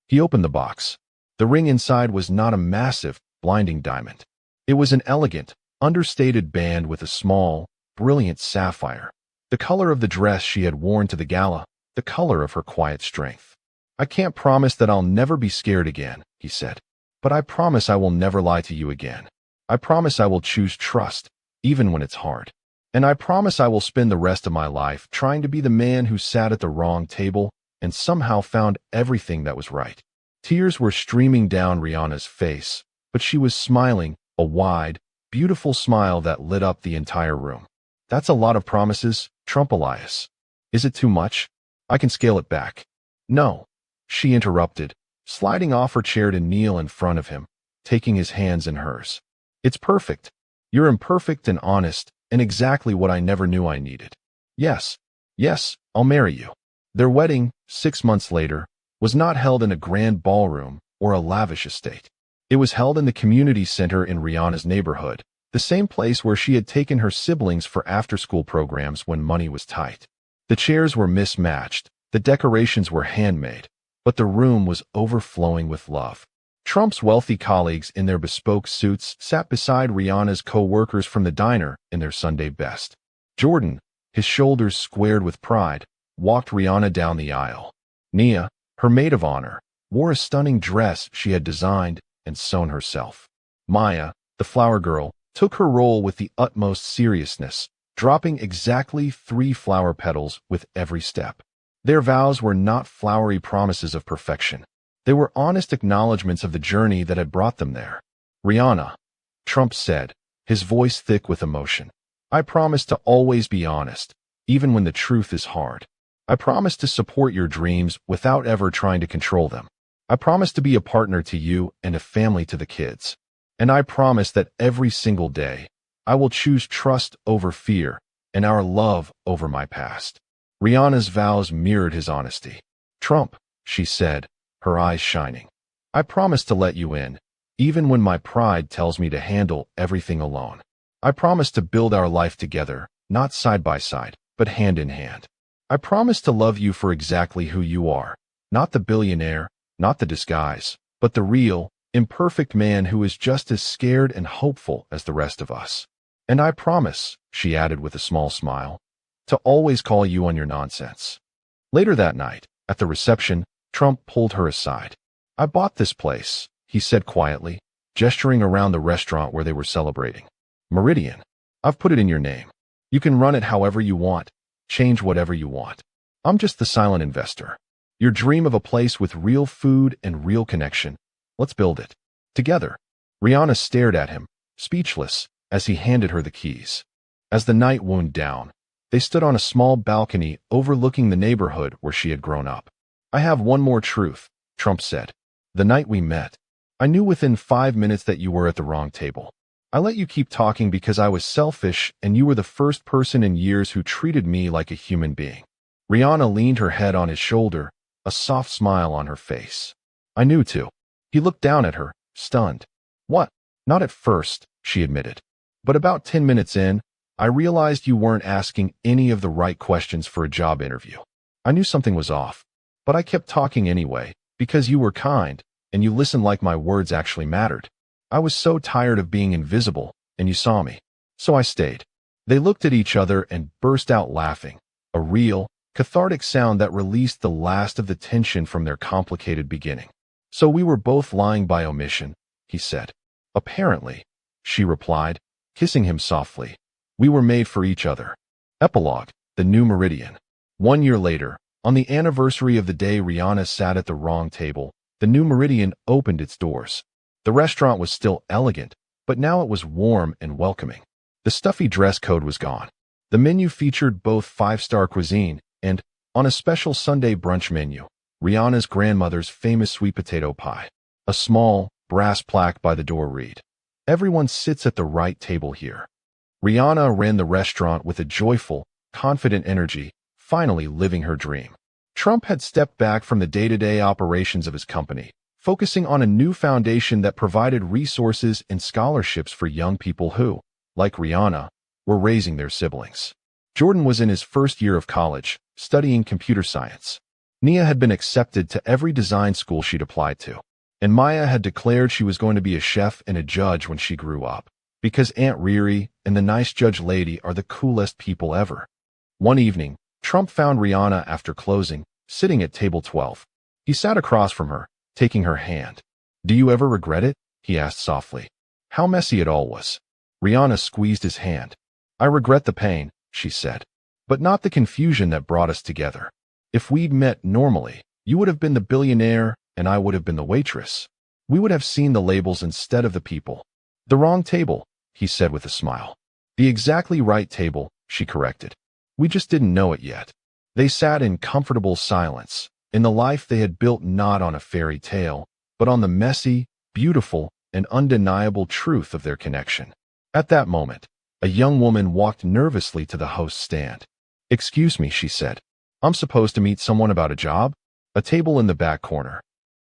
[SPEAKER 1] He opened the box. The ring inside was not a massive, blinding diamond. It was an elegant, understated band with a small, brilliant sapphire, the color of the dress she had worn to the gala, the color of her quiet strength. "I can't promise that I'll never be scared again," he said. "But I promise I will never lie to you again. I promise I will choose trust, even when it's hard. And I promise I will spend the rest of my life trying to be the man who sat at the wrong table and somehow found everything that was right." Tears were streaming down Rihanna's face, but she was smiling, a wide, beautiful smile that lit up the entire room. "That's a lot of promises, Trump Elias. Is it too much? I can scale it back." "No," she interrupted, sliding off her chair to kneel in front of him, taking his hands in hers. "It's perfect. You're imperfect and honest, and exactly what I never knew I needed. Yes, I'll marry you." Their wedding, 6 months later, was not held in a grand ballroom or a lavish estate. It was held in the community center in Rihanna's neighborhood, the same place where she had taken her siblings for after-school programs when money was tight. The chairs were mismatched, the decorations were handmade, but the room was overflowing with love. Trump's wealthy colleagues in their bespoke suits sat beside Rihanna's co-workers from the diner in their Sunday best. Jordan, his shoulders squared with pride, walked Rihanna down the aisle. Nia, her maid of honor, wore a stunning dress she had designed and sewn herself. Maya, the flower girl, took her role with the utmost seriousness, dropping exactly 3 flower petals with every step. Their vows were not flowery promises of perfection. They were honest acknowledgments of the journey that had brought them there. "Rihanna," Trump said, his voice thick with emotion, "I promise to always be honest, even when the truth is hard. I promise to support your dreams without ever trying to control them. I promise to be a partner to you and a family to the kids. And I promise that every single day, I will choose trust over fear and our love over my past." Rihanna's vows mirrored his honesty. "Trump," she said, her eyes shining, "I promise to let you in, even when my pride tells me to handle everything alone. I promise to build our life together, not side by side, but hand in hand. I promise to love you for exactly who you are, not the billionaire, not the disguise, but the real, imperfect man who is just as scared and hopeful as the rest of us. And I promise," she added with a small smile, "to always call you on your nonsense." Later that night, at the reception, Trump pulled her aside. "I bought this place," he said quietly, gesturing around the restaurant where they were celebrating. "Meridian. I've put it in your name. You can run it however you want, change whatever you want. I'm just the silent investor. Your dream of a place with real food and real connection. Let's build it. Together." Rihanna stared at him, speechless, as he handed her the keys. As the night wound down, they stood on a small balcony overlooking the neighborhood where she had grown up. "I have one more truth," Trump said. "The night we met, I knew within 5 minutes that you were at the wrong table. I let you keep talking because I was selfish, and you were the first person in years who treated me like a human being." Rihanna leaned her head on his shoulder, a soft smile on her face. "I knew too." He looked down at her, stunned. "What?" "Not at first," she admitted. "But about 10 minutes in, I realized you weren't asking any of the right questions for a job interview. I knew something was off, but I kept talking anyway, because you were kind, and you listened like my words actually mattered. I was so tired of being invisible, and you saw me. So I stayed." They looked at each other and burst out laughing, a real, cathartic sound that released the last of the tension from their complicated beginning. "So we were both lying by omission," he said. "Apparently," she replied, kissing him softly. "We were made for each other." Epilogue, the new Meridian. 1 year later, on the anniversary of the day Rihanna sat at the wrong table, the new Meridian opened its doors. The restaurant was still elegant, but now it was warm and welcoming. The stuffy dress code was gone. The menu featured both five-star cuisine and, on a special Sunday brunch menu, Rihanna's grandmother's famous sweet potato pie. A small, brass plaque by the door read, "Everyone sits at the right table here." Rihanna ran the restaurant with a joyful, confident energy, finally living her dream. Trump had stepped back from the day-to-day operations of his company, focusing on a new foundation that provided resources and scholarships for young people who, like Rihanna, were raising their siblings. Jordan was in his first year of college, studying computer science. Nia had been accepted to every design school she'd applied to, and Maya had declared she was going to be a chef and a judge when she grew up, because Aunt Riri and the nice judge lady are the coolest people ever. One evening, Trump found Rihanna after closing, sitting at table 12. He sat across from her, taking her hand. "Do you ever regret it?" he asked softly. "How messy it all was." Rihanna squeezed his hand. "I regret the pain," she said, "but not the confusion that brought us together. If we'd met normally, you would have been the billionaire and I would have been the waitress. We would have seen the labels instead of the people." "The wrong table," he said with a smile. "The exactly right table," she corrected. "We just didn't know it yet." They sat in comfortable silence, in the life they had built not on a fairy tale, but on the messy, beautiful, and undeniable truth of their connection. At that moment, a young woman walked nervously to the host's stand. "Excuse me," she said. "I'm supposed to meet someone about a job?" "A table in the back corner."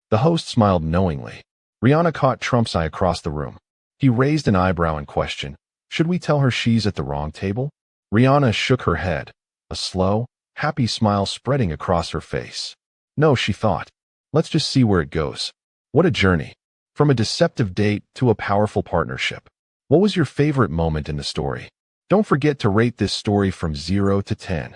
[SPEAKER 1] The host smiled knowingly. Rihanna caught Trump's eye across the room. He raised an eyebrow in question. "Should we tell her she's at the wrong table?" Rihanna shook her head, a slow, happy smile spreading across her face. "No," she thought. "Let's just see where it goes." What a journey. From a deceptive date to a powerful partnership. What was your favorite moment in the story? Don't forget to rate this story from 0 to 10.